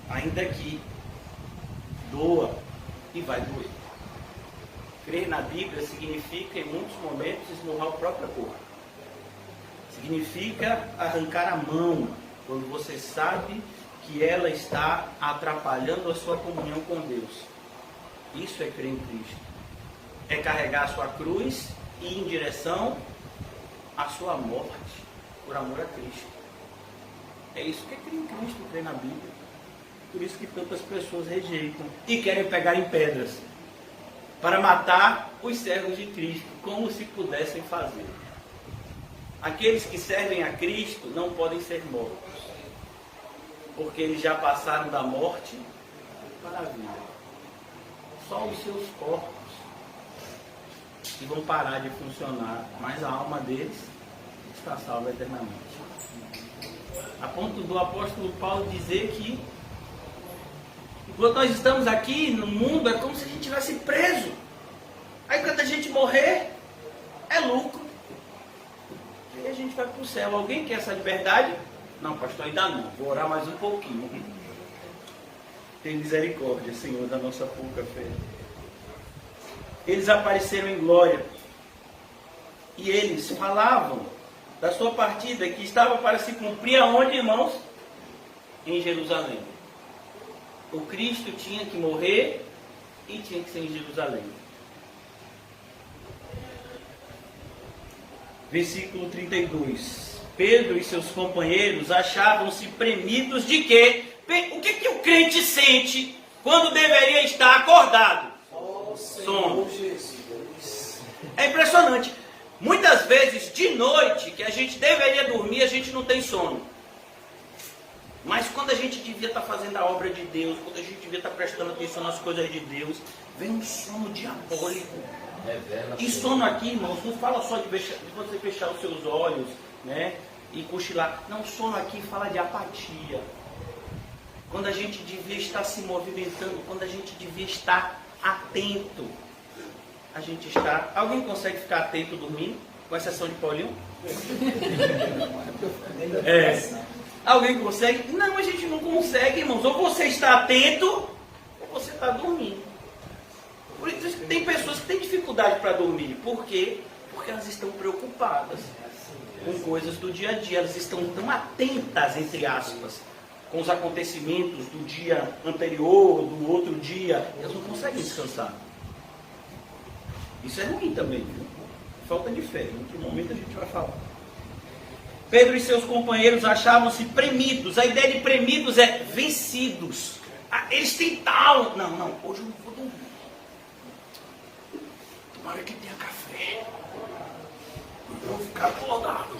Speaker 3: Ainda que doa e vai doer. Crer na Bíblia significa, em muitos momentos, esmurrar o próprio corpo. Significa arrancar a mão quando você sabe que ela está atrapalhando a sua comunhão com Deus. Isso é crer em Cristo. É carregar a sua cruz e ir em direção à sua morte por amor a Cristo. É isso que é crer em Cristo, crer na Bíblia. Por isso que tantas pessoas rejeitam e querem pegar em pedras para matar os servos de Cristo, como se pudessem fazer. Aqueles que servem a Cristo não podem ser mortos, porque eles já passaram da morte para a vida. Só os seus corpos que vão parar de funcionar, mas a alma deles está salva eternamente. A ponto do apóstolo Paulo dizer que enquanto nós estamos aqui no mundo, é como se a gente estivesse preso. Aí quando a gente morrer, é lucro. E a gente vai para o céu. Alguém quer essa liberdade? Não, pastor, ainda não. Vou orar mais um pouquinho. Tem misericórdia, Senhor, da nossa pouca fé. Eles apareceram em glória. E eles falavam da sua partida, que estava para se cumprir aonde, irmãos? Em Jerusalém. O Cristo tinha que morrer e tinha que ser em Jerusalém. Versículo 32. Pedro e seus companheiros achavam-se premidos de quê? O que o crente sente quando deveria estar acordado? Sono. É impressionante. Muitas vezes, de noite, que a gente deveria dormir, a gente não tem sono. Mas quando a gente devia estar fazendo a obra de Deus, quando a gente devia estar prestando atenção nas coisas de Deus, vem um sono diabólico. E sono aqui, irmãos, não fala só de você fechar os seus olhos, né, e cochilar. Não, sono aqui fala de apatia. Quando a gente devia estar se movimentando, quando a gente devia estar atento, a gente está... Alguém consegue ficar atento dormindo? Com exceção de Paulinho? Alguém consegue? Não, a gente não consegue, irmãos. Ou você está atento, ou você está dormindo. Por isso que tem pessoas que têm dificuldade para dormir. Por quê? Porque elas estão preocupadas com coisas do dia a dia. Elas estão tão atentas, entre aspas, com os acontecimentos do dia anterior, do outro dia. Elas não conseguem descansar. Isso é ruim também, viu? Falta de fé. Em outro momento a gente vai falar. Pedro e seus companheiros achavam-se premidos. A ideia de premidos é vencidos. Eles tentaram. Não, hoje eu não vou dormir. Tomara que tenha café. Eu vou ficar acordado.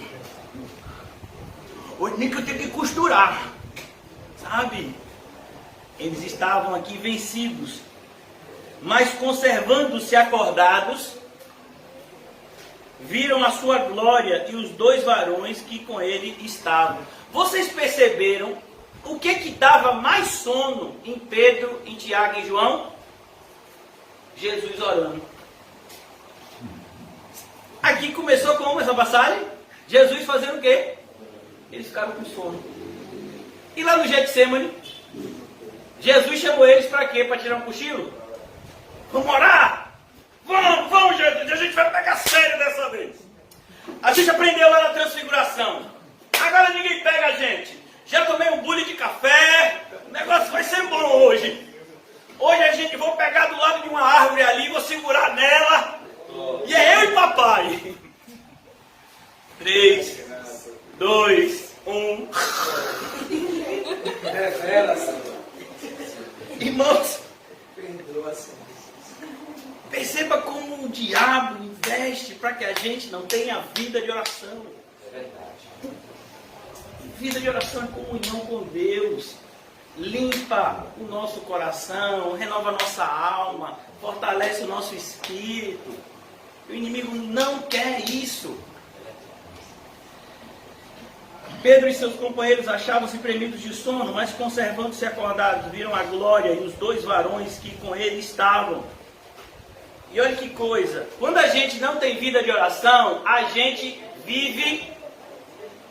Speaker 3: Hoje nem que eu tenho que costurar. Sabe? Eles estavam aqui vencidos. Mas conservando-se acordados, viram a sua glória e os dois varões que com ele estavam. Vocês perceberam o que dava mais sono em Pedro, em Tiago e João? Jesus orando. Aqui começou como essa passagem? Jesus fazendo o quê? Eles ficaram com sono. E lá no Getsemane, Jesus chamou eles para quê? Para tirar um cochilo? Vamos orar? Vamos, Jesus, a gente vai pegar sério dessa vez. A gente aprendeu lá na Transfiguração. Agora ninguém pega a gente. Já tomei um bule de café. O negócio vai ser bom hoje. Hoje a gente vai pegar do lado de uma árvore ali, vou segurar nela. E é eu e papai. 3, 2, 1.
Speaker 2: Revela, Senhor.
Speaker 3: Irmãos,
Speaker 2: Perdoa, Senhor.
Speaker 3: perceba como o diabo investe para que a gente não tenha vida de oração.
Speaker 2: É verdade.
Speaker 3: Vida de oração é comunhão com Deus. Limpa o nosso coração, renova a nossa alma, fortalece o nosso espírito. O inimigo não quer isso. Pedro e seus companheiros achavam-se premidos de sono, mas conservando-se acordados, viram a glória e os 2 varões que com ele estavam. E olha que coisa, quando a gente não tem vida de oração, a gente vive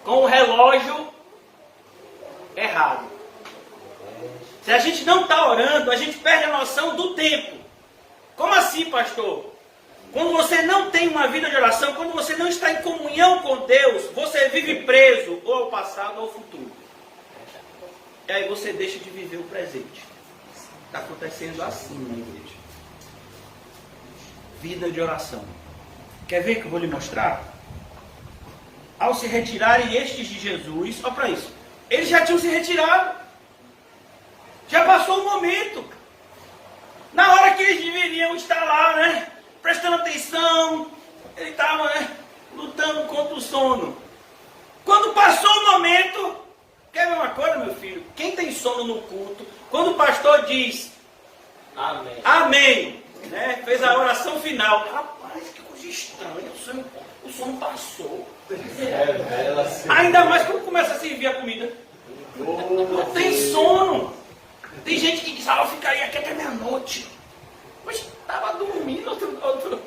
Speaker 3: com o relógio errado. Se a gente não está orando, a gente perde a noção do tempo. Como assim, pastor? Quando você não tem uma vida de oração, quando você não está em comunhão com Deus, você vive preso ou ao passado ou ao futuro. E aí você deixa de viver o presente. Está acontecendo assim na igreja. Vida de oração. Quer ver que eu vou lhe mostrar? Ao se retirarem estes de Jesus, olha para isso. Eles já tinham se retirado. Já passou o momento. Na hora que eles deveriam estar lá, né? Prestando atenção. Ele estava, né? Lutando contra o sono. Quando passou o momento, quer ver uma coisa, meu filho? Quem tem sono no culto, quando o pastor diz
Speaker 2: Amém.
Speaker 3: amém, né? Fez a oração final. Rapaz, que coisa estranha. O sono passou.
Speaker 2: Revela, Senhor.
Speaker 3: Ainda mais quando começa a servir a comida. Não tem sono. Tem gente que diz, eu ficaria aqui até meia-noite. Mas estava dormindo outro.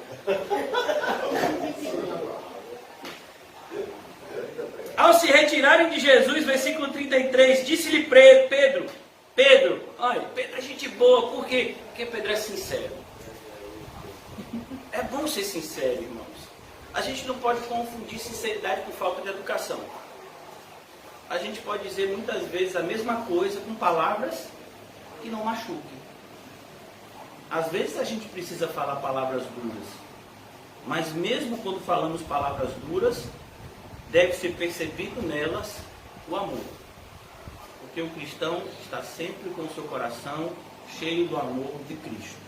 Speaker 3: Ao se retirarem de Jesus, versículo 33, disse-lhe Pedro, olha, Pedro é gente boa, por quê? Porque Pedro é sincero. É bom ser sincero, irmãos. A gente não pode confundir sinceridade com falta de educação. A gente pode dizer muitas vezes a mesma coisa com palavras que não machuquem. Às vezes a gente precisa falar palavras duras, mas mesmo quando falamos palavras duras, deve ser percebido nelas o amor. Porque o cristão está sempre com o seu coração cheio do amor de Cristo.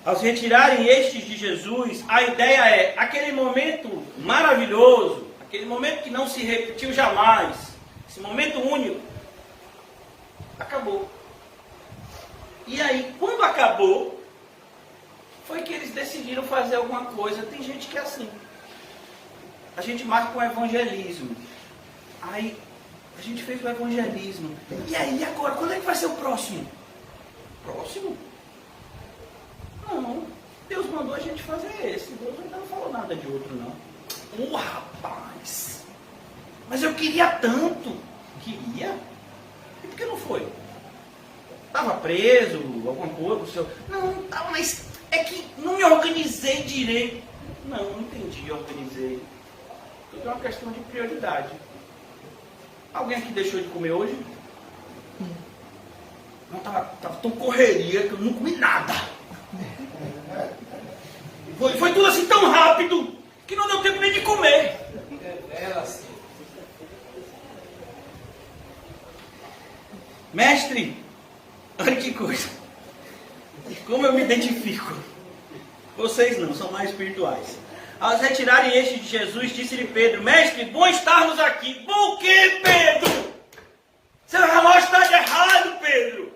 Speaker 3: Ao se retirarem estes de Jesus, a ideia é aquele momento maravilhoso, aquele momento que não se repetiu jamais, esse momento único, acabou. E aí, quando acabou, foi que eles decidiram fazer alguma coisa. Tem gente que é assim. A gente marca um evangelismo. Aí, a gente fez o evangelismo. E aí, agora, quando é que vai ser o próximo? Próximo? Não. Deus mandou a gente fazer esse. Deus ainda não falou nada de outro, não. Rapaz! Mas eu queria tanto. Queria? E por que não foi? Estava preso, alguma coisa, o seu... Não, estava, mas é que não me organizei direito. Não entendi, organizei. Tudo é uma questão de prioridade. Alguém aqui deixou de comer hoje? Não, estava tão correria que eu não comi nada. Foi tudo assim tão rápido que não deu tempo nem de comer.
Speaker 2: Revela-se.
Speaker 3: Mestre, olha que coisa. Como eu me identifico. Vocês não, são mais espirituais. Ao retirarem este de Jesus, disse-lhe Pedro, mestre, bom estarmos aqui. Bom o quê, Pedro? Seu relógio está de errado, Pedro.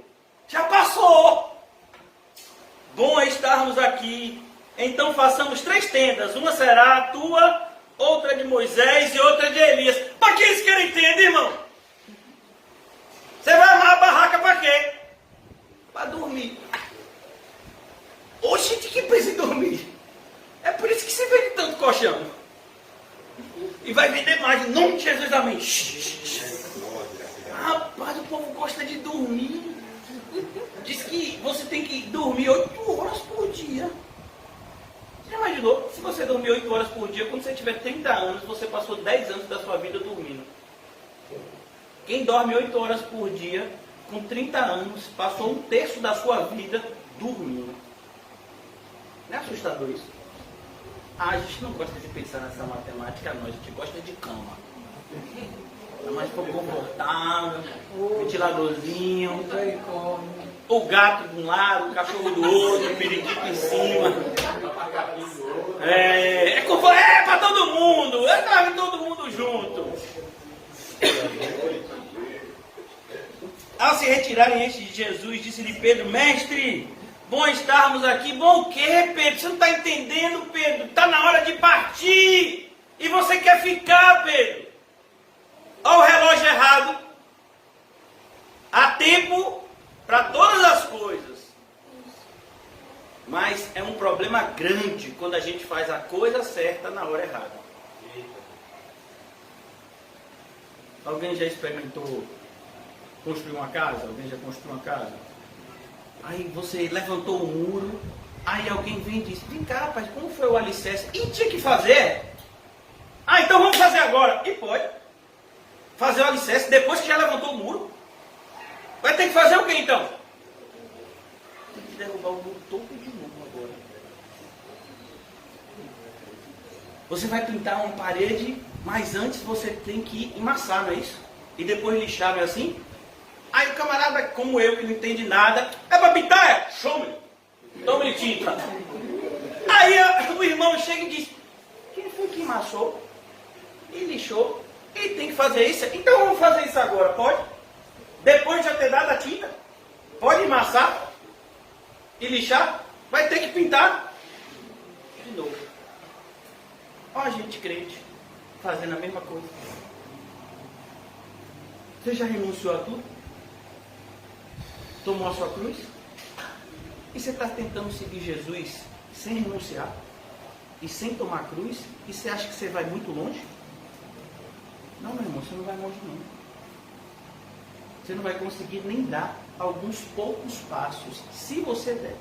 Speaker 3: Já passou. Bom é estarmos aqui. Então façamos 3 tendas. Uma será a tua, outra de Moisés e outra de Elias. Para que eles querem tenda, irmão? Você vai armar a barraca para quê? Para dormir. Ô, gente que pensa em dormir. É por isso que se vende tanto colchão. E vai vender mais. Em nome de Jesus, amém. Rapaz, o povo gosta de dormir. Diz que você tem que dormir 8 horas por dia. Você já imaginou? Se você dormir 8 horas por dia, quando você tiver 30 anos, você passou 10 anos da sua vida dormindo. Quem dorme 8 horas por dia, com 30 anos, passou 1/3 da sua vida dormindo. Não é assustador isso? A gente não gosta de pensar nessa matemática, não. A gente gosta de cama. Tá mais confortável, ventiladorzinho,
Speaker 2: Misericórdia.
Speaker 3: o gato de um lado, o cachorro do outro, o periquito em cima. É para todo mundo, é todo mundo junto. Ao se retirarem antes de Jesus, disse-lhe Pedro: Mestre, bom estarmos aqui. Bom o quê, Pedro? Você não está entendendo, Pedro? Está na hora de partir. E você quer ficar, Pedro? Olha o relógio errado. Há tempo para todas as coisas. Mas é um problema grande quando a gente faz a coisa certa na hora errada. Alguém já experimentou construir uma casa? Alguém já construiu uma casa? Aí você levantou o muro, aí alguém vem e diz: vem cá, rapaz, como foi o alicerce? E tinha que fazer? Ah, então vamos fazer agora. E pode fazer o alicerce depois que já levantou o muro. Vai ter que fazer o que então? Tem que derrubar o muro todo de novo agora. Você vai pintar uma parede, mas antes você tem que amassar, não é isso? E depois lixar, não é assim? Aí o camarada, como eu, que não entende nada: é para pintar? É? Show, meu. Toma tinta. Aí o irmão chega e diz: quem foi que amassou e lixou? E tem que fazer isso? Então vamos fazer isso agora, pode? Depois de já ter dado a tinta, pode amassar e lixar? Vai ter que pintar de novo. Olha a gente crente fazendo a mesma coisa. Você já renunciou a tudo? Tomou a sua cruz? E você está tentando seguir Jesus sem renunciar? E sem tomar cruz? E você acha que você vai muito longe? Não, meu irmão, você não vai longe não. Você não vai conseguir nem dar alguns poucos passos, se você der.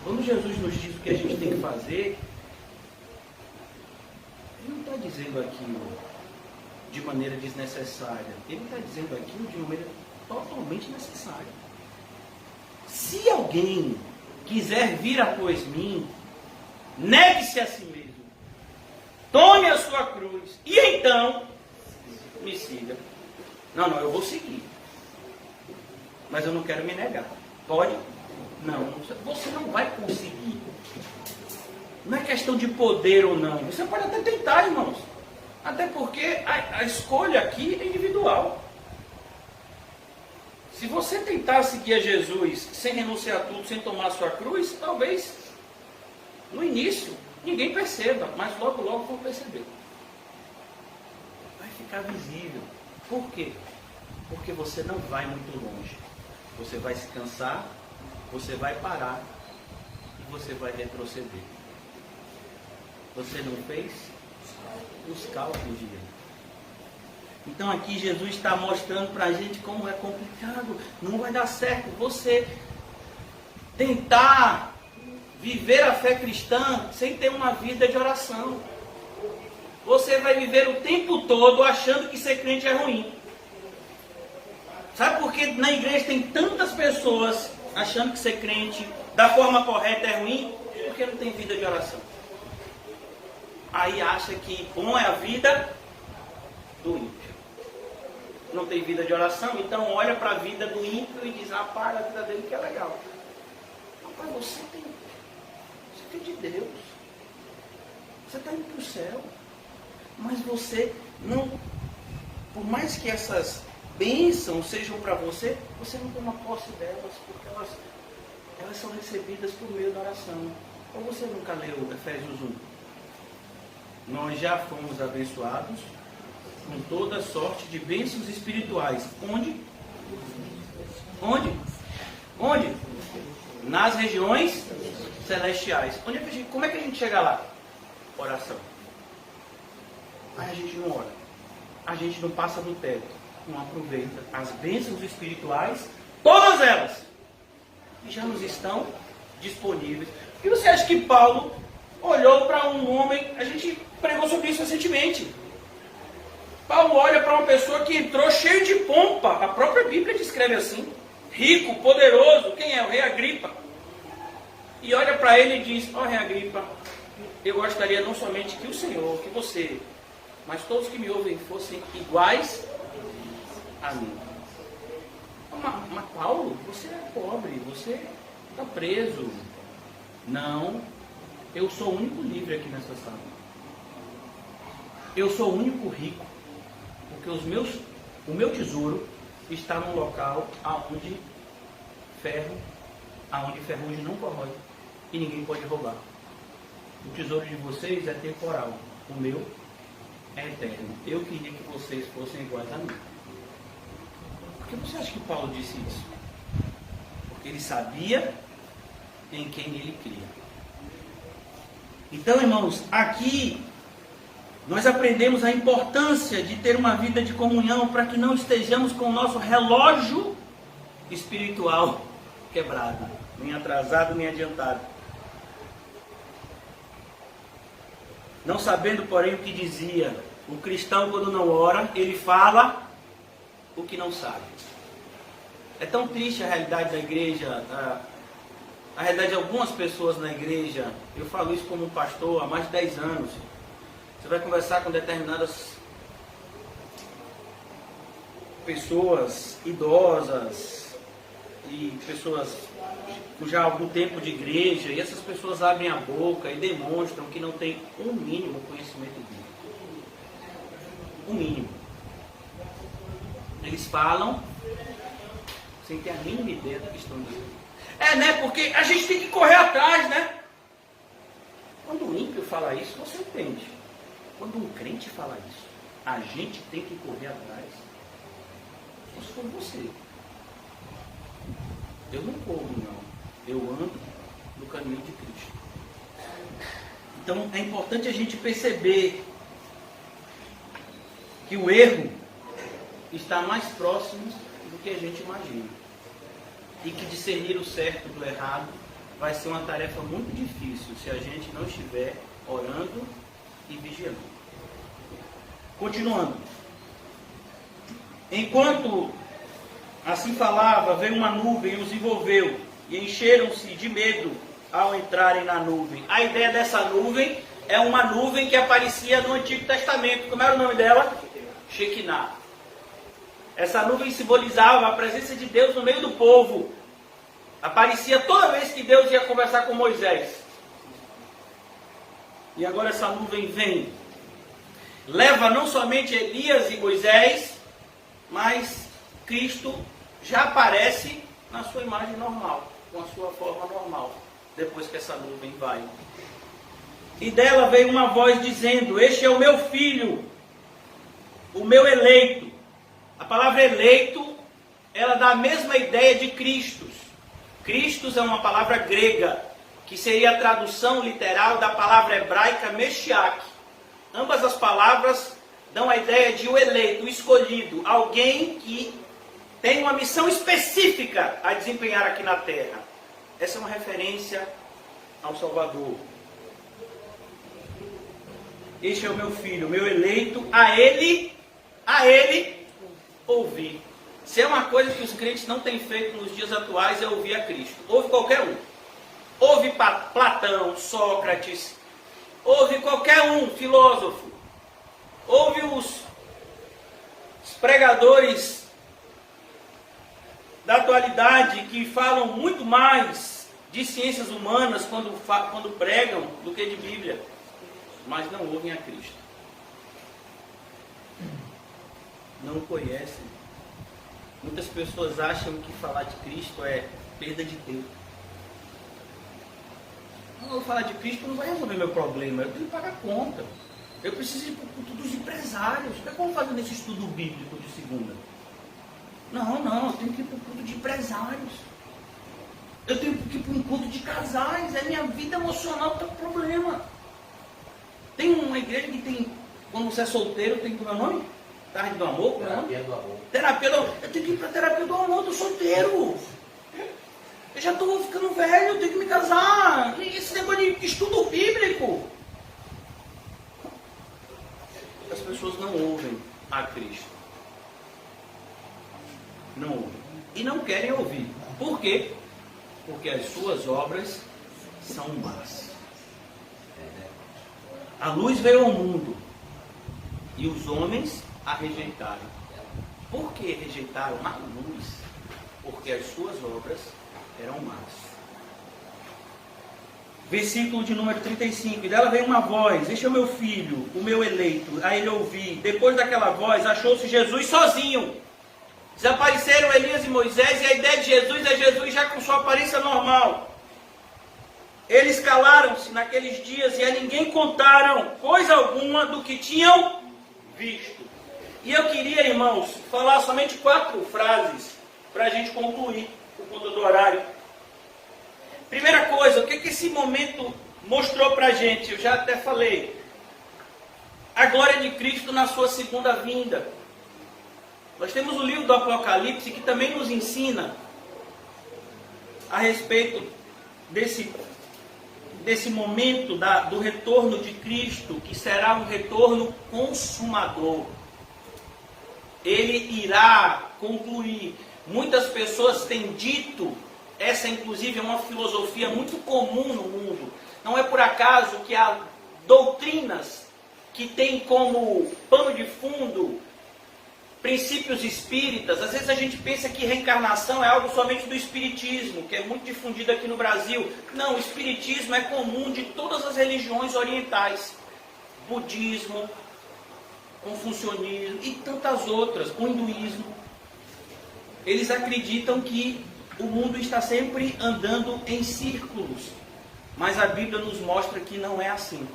Speaker 3: Quando Jesus nos diz o que a gente tem que fazer, Ele não está dizendo aquilo de maneira desnecessária. Ele está dizendo aquilo de maneira totalmente necessária. Se alguém quiser vir após mim, negue-se a si mesmo. Tome a sua cruz. E então, me siga. Não, eu vou seguir. Mas eu não quero me negar. Pode? Não, você não vai conseguir. Não é questão de poder ou não. Você pode até tentar, irmãos. Até porque a escolha aqui é individual. Se você tentar seguir a Jesus sem renunciar a tudo, sem tomar a sua cruz, talvez no início ninguém perceba, mas logo vão perceber. Vai ficar visível. Por quê? Porque você não vai muito longe. Você vai se cansar, você vai parar e você vai retroceder. Você não fez os cálculos de Deus. Então aqui Jesus está mostrando para a gente como é complicado. Não vai dar certo você tentar viver a fé cristã sem ter uma vida de oração. Você vai viver o tempo todo achando que ser crente é ruim. Sabe por que na igreja tem tantas pessoas achando que ser crente da forma correta é ruim? Porque não tem vida de oração. Aí acha que bom é a vida do ímpio. Não tem vida de oração, então olha para a vida do ímpio e diz: para a vida dele que é legal. Rapaz, você é de Deus. Você está indo para o céu. Mas você não, por mais que essas bênçãos sejam para você, você não toma posse delas, porque elas são recebidas por meio da oração. Ou você nunca leu Efésios 1? Nós já fomos abençoados com toda sorte de bênçãos espirituais. Onde? Nas regiões celestiais. Como é que a gente chega lá? Oração. Aí a gente não ora. A gente não passa do teto. Não aproveita as bênçãos espirituais, todas elas, que já nos estão disponíveis. E você acha que Paulo olhou para um homem? A gente pregou sobre isso recentemente. Paulo olha para uma pessoa que entrou cheio de pompa. A própria Bíblia descreve assim: rico, poderoso. Quem é? O rei Agripa. E olha para ele e diz: rei Agripa, eu gostaria não somente que o Senhor, que você, mas todos que me ouvem fossem iguais a mim. Mas Paulo, você é pobre, você está preso. Não, eu sou o único livre aqui nessa sala. Eu sou o único rico, porque o meu tesouro está num local aonde ferrugem não corrói e ninguém pode roubar. O tesouro de vocês é temporal, o meu é eterno. Eu queria que vocês fossem iguais a mim. Por que você acha que Paulo disse isso? Porque ele sabia em quem ele cria. Então, irmãos, aqui nós aprendemos a importância de ter uma vida de comunhão para que não estejamos com o nosso relógio espiritual quebrado, nem atrasado, nem adiantado. Não sabendo, porém, o que dizia, o cristão, quando não ora, ele fala o que não sabe. É tão triste a realidade da igreja, a realidade de algumas pessoas na igreja. Eu falo isso como pastor há mais de 10 anos. Você vai conversar com determinadas pessoas idosas e pessoas com já algum tempo de igreja, e essas pessoas abrem a boca e demonstram que não tem um mínimo conhecimento bíblico. Um mínimo. Eles falam sem ter a mínima ideia do que estão dizendo. Porque a gente tem que correr atrás, né? Quando um ímpio fala isso, você entende. Quando um crente fala isso, a gente tem que correr atrás. Isso foi você. Eu não corro, não. Eu ando no caminho de Cristo. Então é importante a gente perceber que o erro está mais próximo do que a gente imagina. E que discernir o certo do errado vai ser uma tarefa muito difícil se a gente não estiver orando e vigiando. Continuando. Enquanto assim falava, veio uma nuvem e os envolveu, e encheram-se de medo ao entrarem na nuvem. A ideia dessa nuvem é uma nuvem que aparecia no Antigo Testamento. Como era o nome dela? Shekinah. Essa nuvem simbolizava a presença de Deus no meio do povo. Aparecia toda vez que Deus ia conversar com Moisés. E agora essa nuvem vem. Leva não somente Elias e Moisés, mas Cristo já aparece na sua imagem normal, com a sua forma normal, depois que essa nuvem vai. E dela veio uma voz dizendo: este é o meu filho, o meu eleito. A palavra eleito, ela dá a mesma ideia de Cristos. Cristos é uma palavra grega, que seria a tradução literal da palavra hebraica Meshiach. Ambas as palavras dão a ideia de o eleito, o escolhido, alguém que tem uma missão específica a desempenhar aqui na terra. Essa é uma referência ao Salvador. Este é o meu filho, o meu eleito, a ele ouvir. Se é uma coisa que os crentes não têm feito nos dias atuais, é ouvir a Cristo. Ouve qualquer um. Ouve Platão, Sócrates, ouve qualquer um, filósofo. Ouve os pregadores da atualidade que falam muito mais de ciências humanas quando pregam do que de Bíblia, mas não ouvem a Cristo. Não o conhecem. Muitas pessoas acham que falar de Cristo é perda de tempo. Não vou falar de Cristo, não vai resolver meu problema. Eu tenho que pagar conta. Eu preciso ir para o culto dos empresários. O que é que eu vou fazer nesse estudo bíblico de segunda? Não, eu tenho que ir para o culto de empresários. Eu tenho que ir para um culto de casais. A minha vida emocional está com problema. Tem uma igreja que tem, quando você é solteiro, tem como é o nome? Tarde do amor?
Speaker 2: Terapia do amor.
Speaker 3: Terapia do amor. Eu tenho que ir para a terapia do amor, eu estou solteiro. Eu já estou ficando velho, eu tenho que me casar. E esse negócio de estudo bíblico. As pessoas não ouvem a Cristo. Não ouvem. E não querem ouvir. Por quê? Porque as suas obras são más. A luz veio ao mundo e os homens a rejeitaram. Por que rejeitaram a luz? Porque as suas obras eram más. Versículo de número 35. E dela veio uma voz: este é o meu filho, o meu eleito. A ele ouvi. Depois daquela voz, achou-se Jesus sozinho. Desapareceram Elias e Moisés, e a ideia de Jesus é Jesus já com sua aparência normal. Eles calaram-se naqueles dias e a ninguém contaram coisa alguma do que tinham visto. E eu queria, irmãos, falar somente 4 frases para a gente concluir por conta do horário. Primeira coisa, o que esse momento mostrou para a gente? Eu já até falei. A glória de Cristo na sua segunda vinda. Nós temos o livro do Apocalipse que também nos ensina a respeito desse momento do retorno de Cristo, que será um retorno consumador. Ele irá concluir. Muitas pessoas têm dito, essa inclusive é uma filosofia muito comum no mundo. Não é por acaso que há doutrinas que têm como pano de fundo princípios espíritas. Às vezes a gente pensa que reencarnação é algo somente do espiritismo, que é muito difundido aqui no Brasil. Não, o espiritismo é comum de todas as religiões orientais. Budismo, confucionismo e tantas outras, o hinduísmo. Eles acreditam que o mundo está sempre andando em círculos, mas a Bíblia nos mostra que não é assim.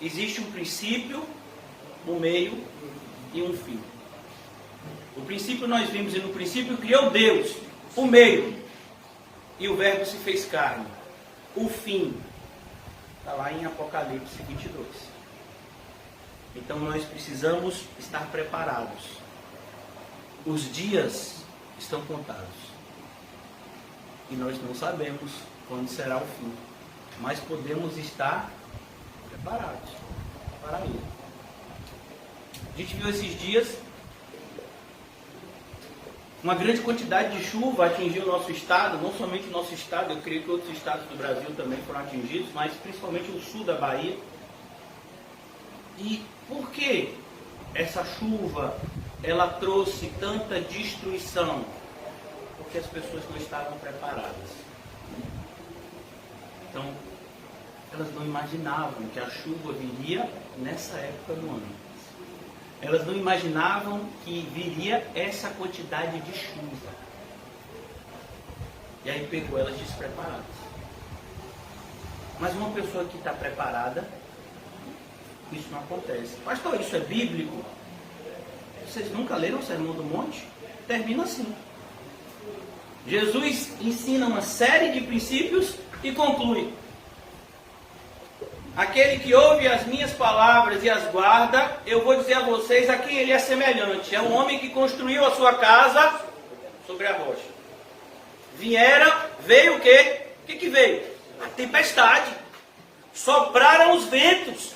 Speaker 3: Existe um princípio, um meio e um fim. O princípio nós vimos, e no princípio criou Deus, o meio, e o verbo se fez carne. O fim está lá em Apocalipse 22. Então nós precisamos estar preparados. Os dias estão contados. E nós não sabemos quando será o fim. Mas podemos estar preparados para ele. A gente viu esses dias uma grande quantidade de chuva atingiu o nosso estado, não somente o nosso estado, eu creio que outros estados do Brasil também foram atingidos, mas principalmente o sul da Bahia. E por que essa chuva ela trouxe tanta destruição? Porque as pessoas não estavam preparadas. Então, elas não imaginavam que a chuva viria nessa época do ano. Elas não imaginavam que viria essa quantidade de chuva. E aí pegou elas despreparadas. Mas uma pessoa que está preparada, isso não acontece. Pastor, isso é bíblico? Vocês nunca leram o Sermão do Monte? Termina assim. Jesus ensina uma série de princípios e conclui: aquele que ouve as minhas palavras e as guarda, eu vou dizer a vocês a quem ele é semelhante. É um homem que construiu a sua casa sobre a rocha. Veio o quê? O que veio? A tempestade. Sopraram os ventos.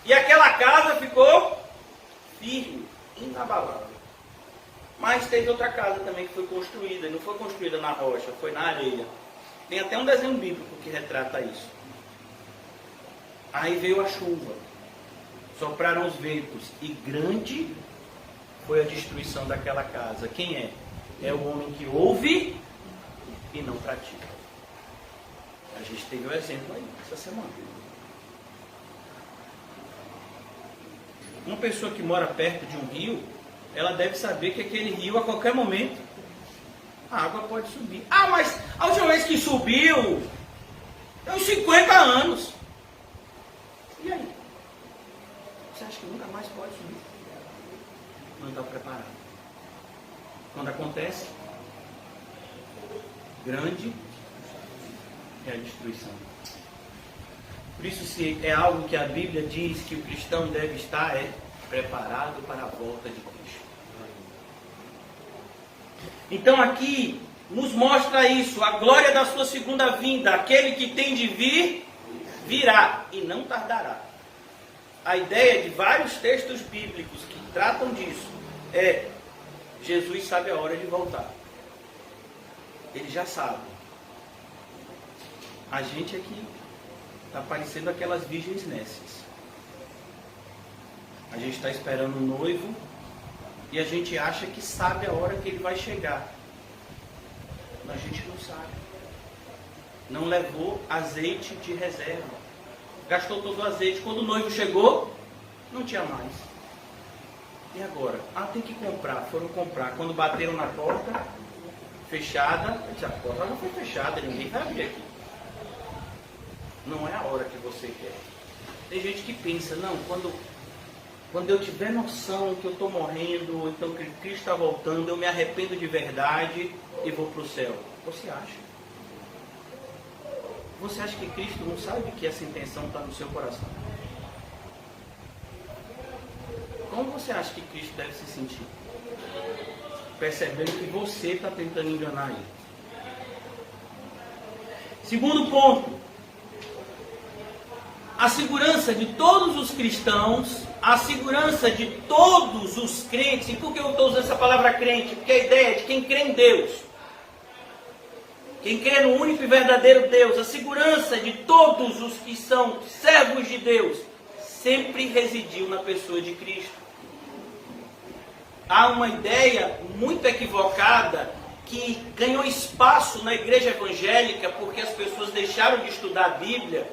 Speaker 3: E aquela casa ficou firme, inabalável. Mas teve outra casa também que foi construída. Não foi construída na rocha, foi na areia. Tem até um desenho bíblico que retrata isso. Aí veio a chuva, sopraram os ventos, e grande foi a destruição daquela casa. Quem é? É o homem que ouve e não pratica. A gente teve o exemplo aí, essa semana. Uma pessoa que mora perto de um rio, ela deve saber que aquele rio, a qualquer momento, a água pode subir. Ah, mas a última vez que subiu, tem uns 50 anos. E aí? Você acha que nunca mais pode subir? Não está preparado. Quando acontece, grande é a destruição. Por isso, se é algo que a Bíblia diz que o cristão deve estar, é preparado para a volta de Cristo. Então aqui nos mostra isso, a glória da sua segunda vinda. Aquele que tem de vir, virá e não tardará. A ideia de vários textos bíblicos que tratam disso é: Jesus sabe a hora de voltar. Ele já sabe. A gente aqui está parecendo aquelas virgens nécias. A gente está esperando o noivo e a gente acha que sabe a hora que ele vai chegar. Mas a gente não sabe. Não levou azeite de reserva. Gastou todo o azeite. Quando o noivo chegou, não tinha mais. E agora? Tem que comprar. Foram comprar. Quando bateram na porta, fechada, eu disse, a porta não foi fechada, ninguém vai abrir aqui. Não é a hora que você quer. Tem gente que pensa, não, quando eu tiver noção que eu estou morrendo, ou então que Cristo está voltando, eu me arrependo de verdade e vou para o céu. Você acha? Você acha que Cristo não sabe que essa intenção está no seu coração? Como você acha que Cristo deve se sentir? Percebendo que você está tentando enganar ele. Segundo ponto. A segurança de todos os cristãos, a segurança de todos os crentes. E por que eu estou usando essa palavra crente? Porque a ideia é de quem crê em Deus. Quem crê no único e verdadeiro Deus. A segurança de todos os que são servos de Deus sempre residiu na pessoa de Cristo. Há uma ideia muito equivocada que ganhou espaço na igreja evangélica porque as pessoas deixaram de estudar a Bíblia,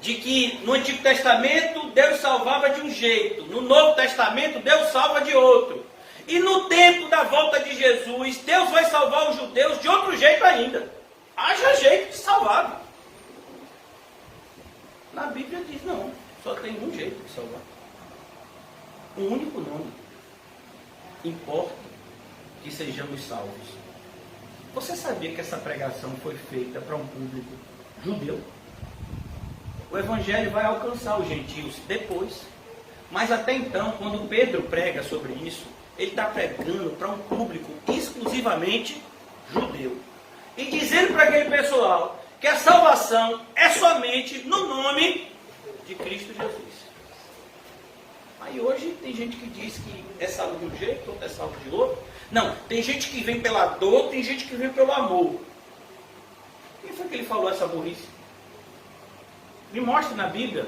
Speaker 3: de que no Antigo Testamento Deus salvava de um jeito, no Novo Testamento Deus salva de outro. E no tempo da volta de Jesus, Deus vai salvar os judeus de outro jeito ainda. Haja jeito de salvar. Na Bíblia diz, não, só tem um jeito de salvar. Um único nome. Importa que sejamos salvos. Você sabia que essa pregação foi feita para um público judeu? O Evangelho vai alcançar os gentios depois. Mas até então, quando Pedro prega sobre isso, ele está pregando para um público exclusivamente judeu. E dizendo para aquele pessoal que a salvação é somente no nome de Cristo Jesus. Aí hoje tem gente que diz que é salvo de um jeito, outro é salvo de outro. Não, tem gente que vem pela dor, tem gente que vem pelo amor. Quem foi que ele falou essa burrice? Me mostre na Bíblia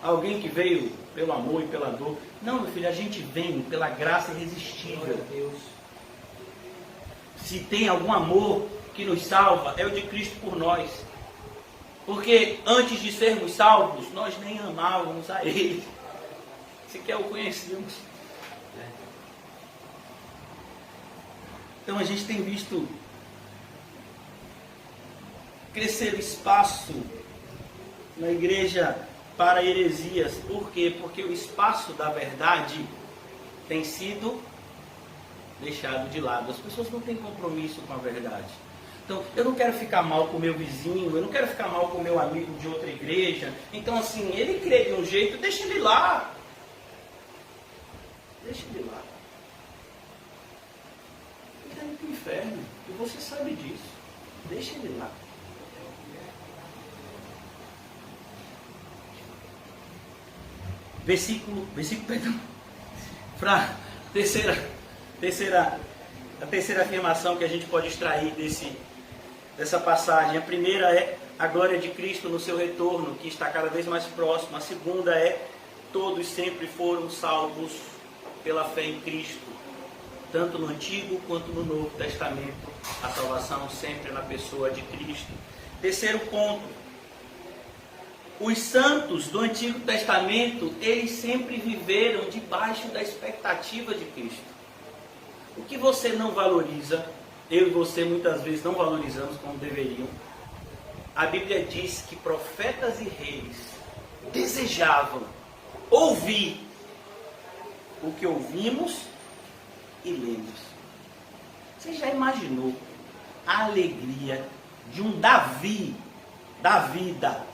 Speaker 3: alguém que veio pelo amor e pela dor. Não, meu filho, a gente vem pela graça irresistível. Deus. Se tem algum amor que nos salva, é o de Cristo por nós. Porque antes de sermos salvos, nós nem amávamos a Ele. Sequer o conhecíamos. Então a gente tem visto crescer o espaço na igreja para heresias. Por quê? Porque o espaço da verdade tem sido deixado de lado. As pessoas não têm compromisso com a verdade. Então, eu não quero ficar mal com o meu vizinho, eu não quero ficar mal com o meu amigo de outra igreja. Então, assim, ele crê de um jeito, deixa ele lá. Deixa ele lá. Ele está indo para o inferno. E você sabe disso. Deixa ele lá. Versículo, perdão. Para a terceira afirmação que a gente pode extrair dessa passagem. A primeira é a glória de Cristo no seu retorno, que está cada vez mais próximo. A segunda é todos sempre foram salvos pela fé em Cristo, tanto no Antigo quanto no Novo Testamento. A salvação sempre na pessoa de Cristo. Terceiro ponto. Os santos do Antigo Testamento, eles sempre viveram debaixo da expectativa de Cristo. O que você não valoriza, eu e você muitas vezes não valorizamos como deveriam. A Bíblia diz que profetas e reis desejavam ouvir o que ouvimos e lemos. Você já imaginou a alegria de um Davi da vida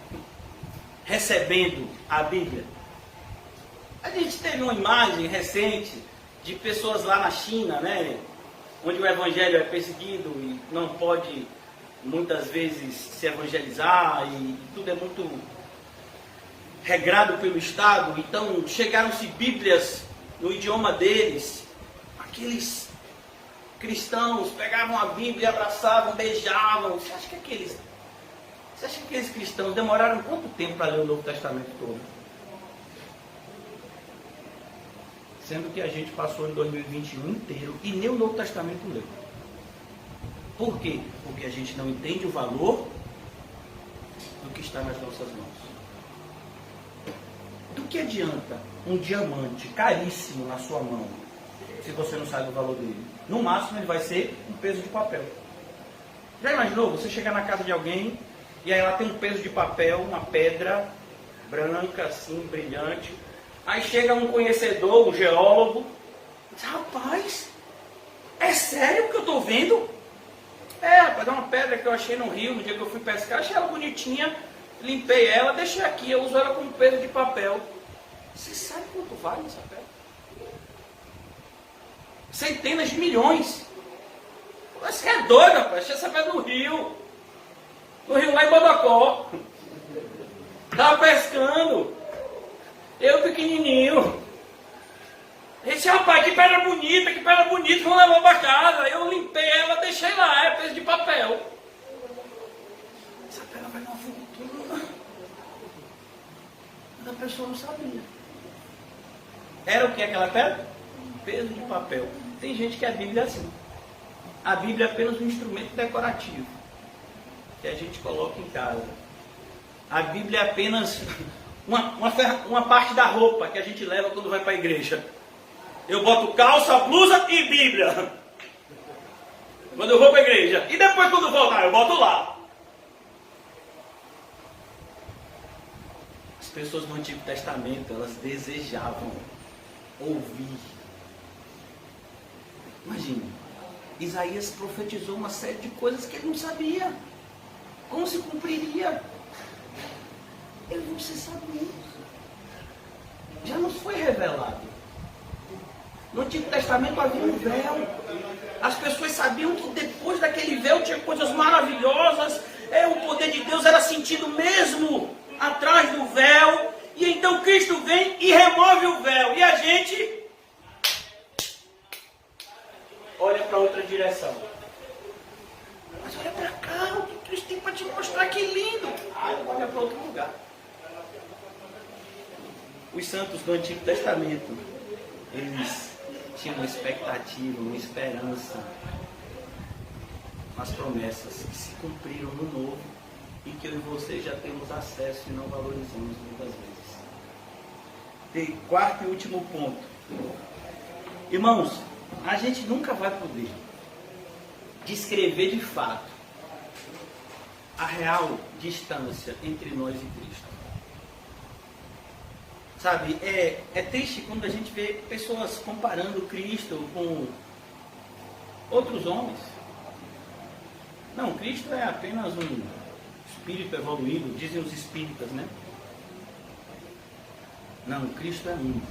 Speaker 3: recebendo a Bíblia? A gente teve uma imagem recente de pessoas lá na China, né, onde o evangelho é perseguido e não pode muitas vezes se evangelizar e tudo é muito regrado pelo Estado. Então chegaram-se Bíblias no idioma deles. Aqueles cristãos pegavam a Bíblia, abraçavam, beijavam. Você acha que aqueles cristãos demoraram quanto tempo para ler o Novo Testamento todo? sendo que a gente passou em 2021 inteiro e nem o Novo Testamento leu. Por quê? Porque a gente não entende o valor do que está nas nossas mãos. Do que adianta um diamante caríssimo na sua mão, se você não sabe o valor dele? No máximo ele vai ser um peso de papel. Já imaginou você chegar na casa de alguém e aí lá tem um peso de papel, uma pedra branca assim, brilhante. Aí chega um conhecedor, um geólogo, e diz: rapaz, é sério o que eu estou vendo? É, rapaz, é uma pedra que eu achei no rio no dia que eu fui pescar, achei ela bonitinha, limpei ela, deixei aqui, eu uso ela como peso de papel. Você sabe quanto vale essa pedra? Centenas de milhões. Você é doido, rapaz, achei essa pedra no rio lá em Bodocó. Estava pescando, eu pequenininho. Esse rapaz, que pedra bonita, vamos levar para casa. Eu limpei ela, deixei lá, é peso de papel. Essa pedra vai dar uma fortuna. Mas a pessoa não sabia. Era o que aquela pedra? Peso de papel. Tem gente que a Bíblia é assim. A Bíblia é apenas um instrumento decorativo que a gente coloca em casa. A Bíblia é apenas uma parte da roupa que a gente leva quando vai para a igreja. Eu boto calça, blusa e Bíblia quando eu vou para a igreja. E depois, quando voltar, eu boto lá. As pessoas do Antigo Testamento, elas desejavam ouvir. Imagine, Isaías profetizou uma série de coisas que ele não sabia. Como se cumpriria? Ele não se sabia. Já nos foi revelado. No Antigo Testamento havia um véu. As pessoas sabiam que depois daquele véu tinha coisas maravilhosas. O poder de Deus era sentido mesmo atrás do véu. E então Cristo vem e remove o véu. E a gente olha para outra direção. Mas olha para cá, o que Cristo tem para te mostrar, que lindo. Olha para outro lugar. Os santos do Antigo Testamento, eles tinham uma expectativa, uma esperança nas promessas que se cumpriram no Novo e que eu e você já temos acesso e não valorizamos muitas vezes. E quarto e último ponto. Irmãos, a gente nunca vai poder descrever de fato a real distância entre nós e Cristo. Sabe, é triste quando a gente vê pessoas comparando Cristo com outros homens. Não, Cristo é apenas um espírito evoluído, dizem os espíritas, né? Não, Cristo é um.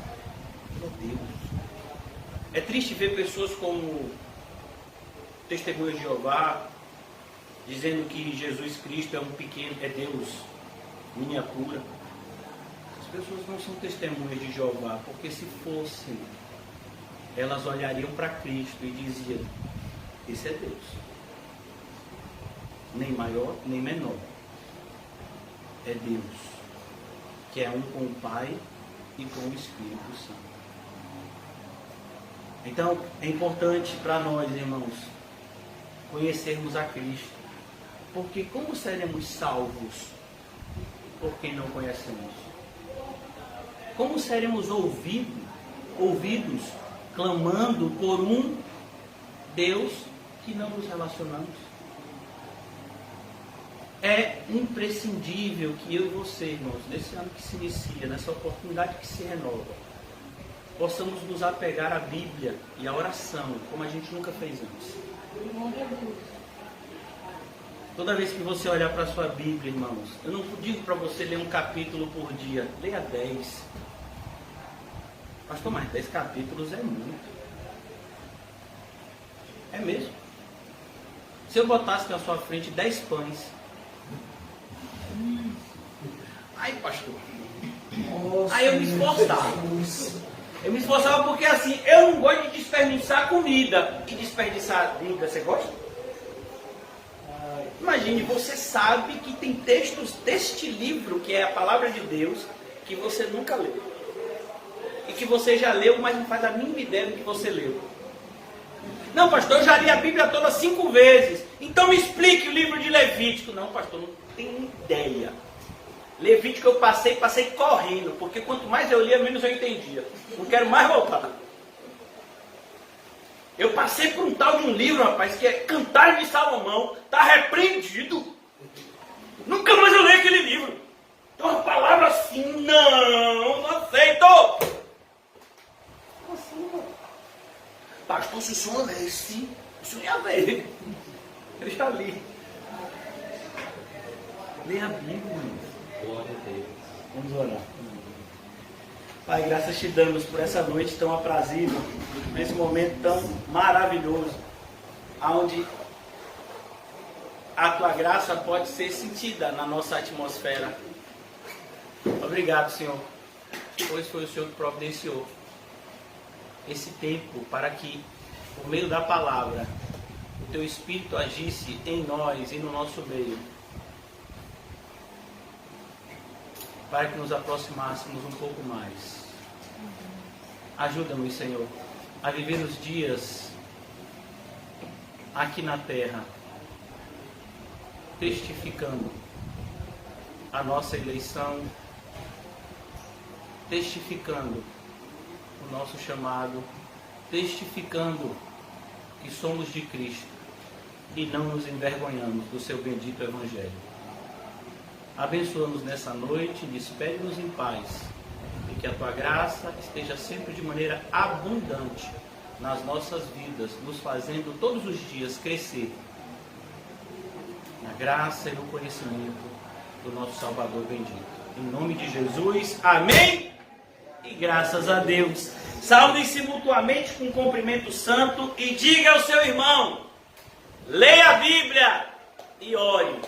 Speaker 3: Meu Deus. É triste ver pessoas como Testemunhas de Jeová dizendo que Jesus Cristo é Deus miniatura. As pessoas não são testemunhas de Jeová, porque se fossem, elas olhariam para Cristo e diziam: esse é Deus. Nem maior, nem menor. É Deus, que é um com o Pai e com o Espírito Santo. Então, é importante para nós, irmãos, conhecermos a Cristo. Porque como seremos salvos por quem não conhecemos? Como seremos ouvidos clamando por um Deus que não nos relacionamos? É imprescindível que eu e você, irmãos, nesse ano que se inicia, nessa oportunidade que se renova, possamos nos apegar à Bíblia e à oração, como a gente nunca fez antes. Toda vez que você olhar para a sua Bíblia, irmãos, eu não digo para você ler um capítulo por dia, leia 10. Pastor, mas 10 capítulos é muito. É mesmo. Se eu botasse na sua frente 10 pães. Aí, pastor.
Speaker 2: Nossa,
Speaker 3: aí eu me esforçava. Eu me esforçava porque assim, eu não gosto de desperdiçar comida. E desperdiçar Bíblia, você gosta? Imagine, você sabe que tem textos deste livro, que é a palavra de Deus, que você nunca leu. E e que você já leu, mas não faz a mínima ideia do que você leu. Não, pastor, eu já li a Bíblia toda 5 vezes. Então me explique o livro de Levítico. Não, pastor, não tenho ideia. Levítico eu passei correndo, porque quanto mais eu lia, menos eu entendia. Não quero mais voltar. Eu passei por um tal de um livro, rapaz, que é Cantares de Salomão. Está repreendido. Nunca mais eu leio aquele livro. Então uma palavra assim, não aceito. Assim, pastor, se o senhor lesse, o senhor ia ver. Eu já li. Leia a Bíblia.
Speaker 2: Glória a Deus.
Speaker 3: Vamos orar. Pai, graças te damos por essa noite tão aprazível, nesse momento tão maravilhoso, onde a tua graça pode ser sentida na nossa atmosfera. Obrigado, Senhor, pois foi o Senhor que providenciou esse tempo para que, por meio da palavra, o teu Espírito agisse em nós e no nosso meio, para que nos aproximássemos um pouco mais. Ajuda-nos, Senhor, a viver os dias aqui na terra, testificando a nossa eleição, testificando o nosso chamado, testificando que somos de Cristo e não nos envergonhamos do seu bendito Evangelho. Abençoa-nos nessa noite, despede-nos em paz e que a tua graça esteja sempre de maneira abundante nas nossas vidas, nos fazendo todos os dias crescer na graça e no conhecimento do nosso Salvador bendito. Em nome de Jesus, amém e graças a Deus. Saúdem-se mutuamente com um cumprimento santo e diga ao seu irmão: leia a Bíblia e ore.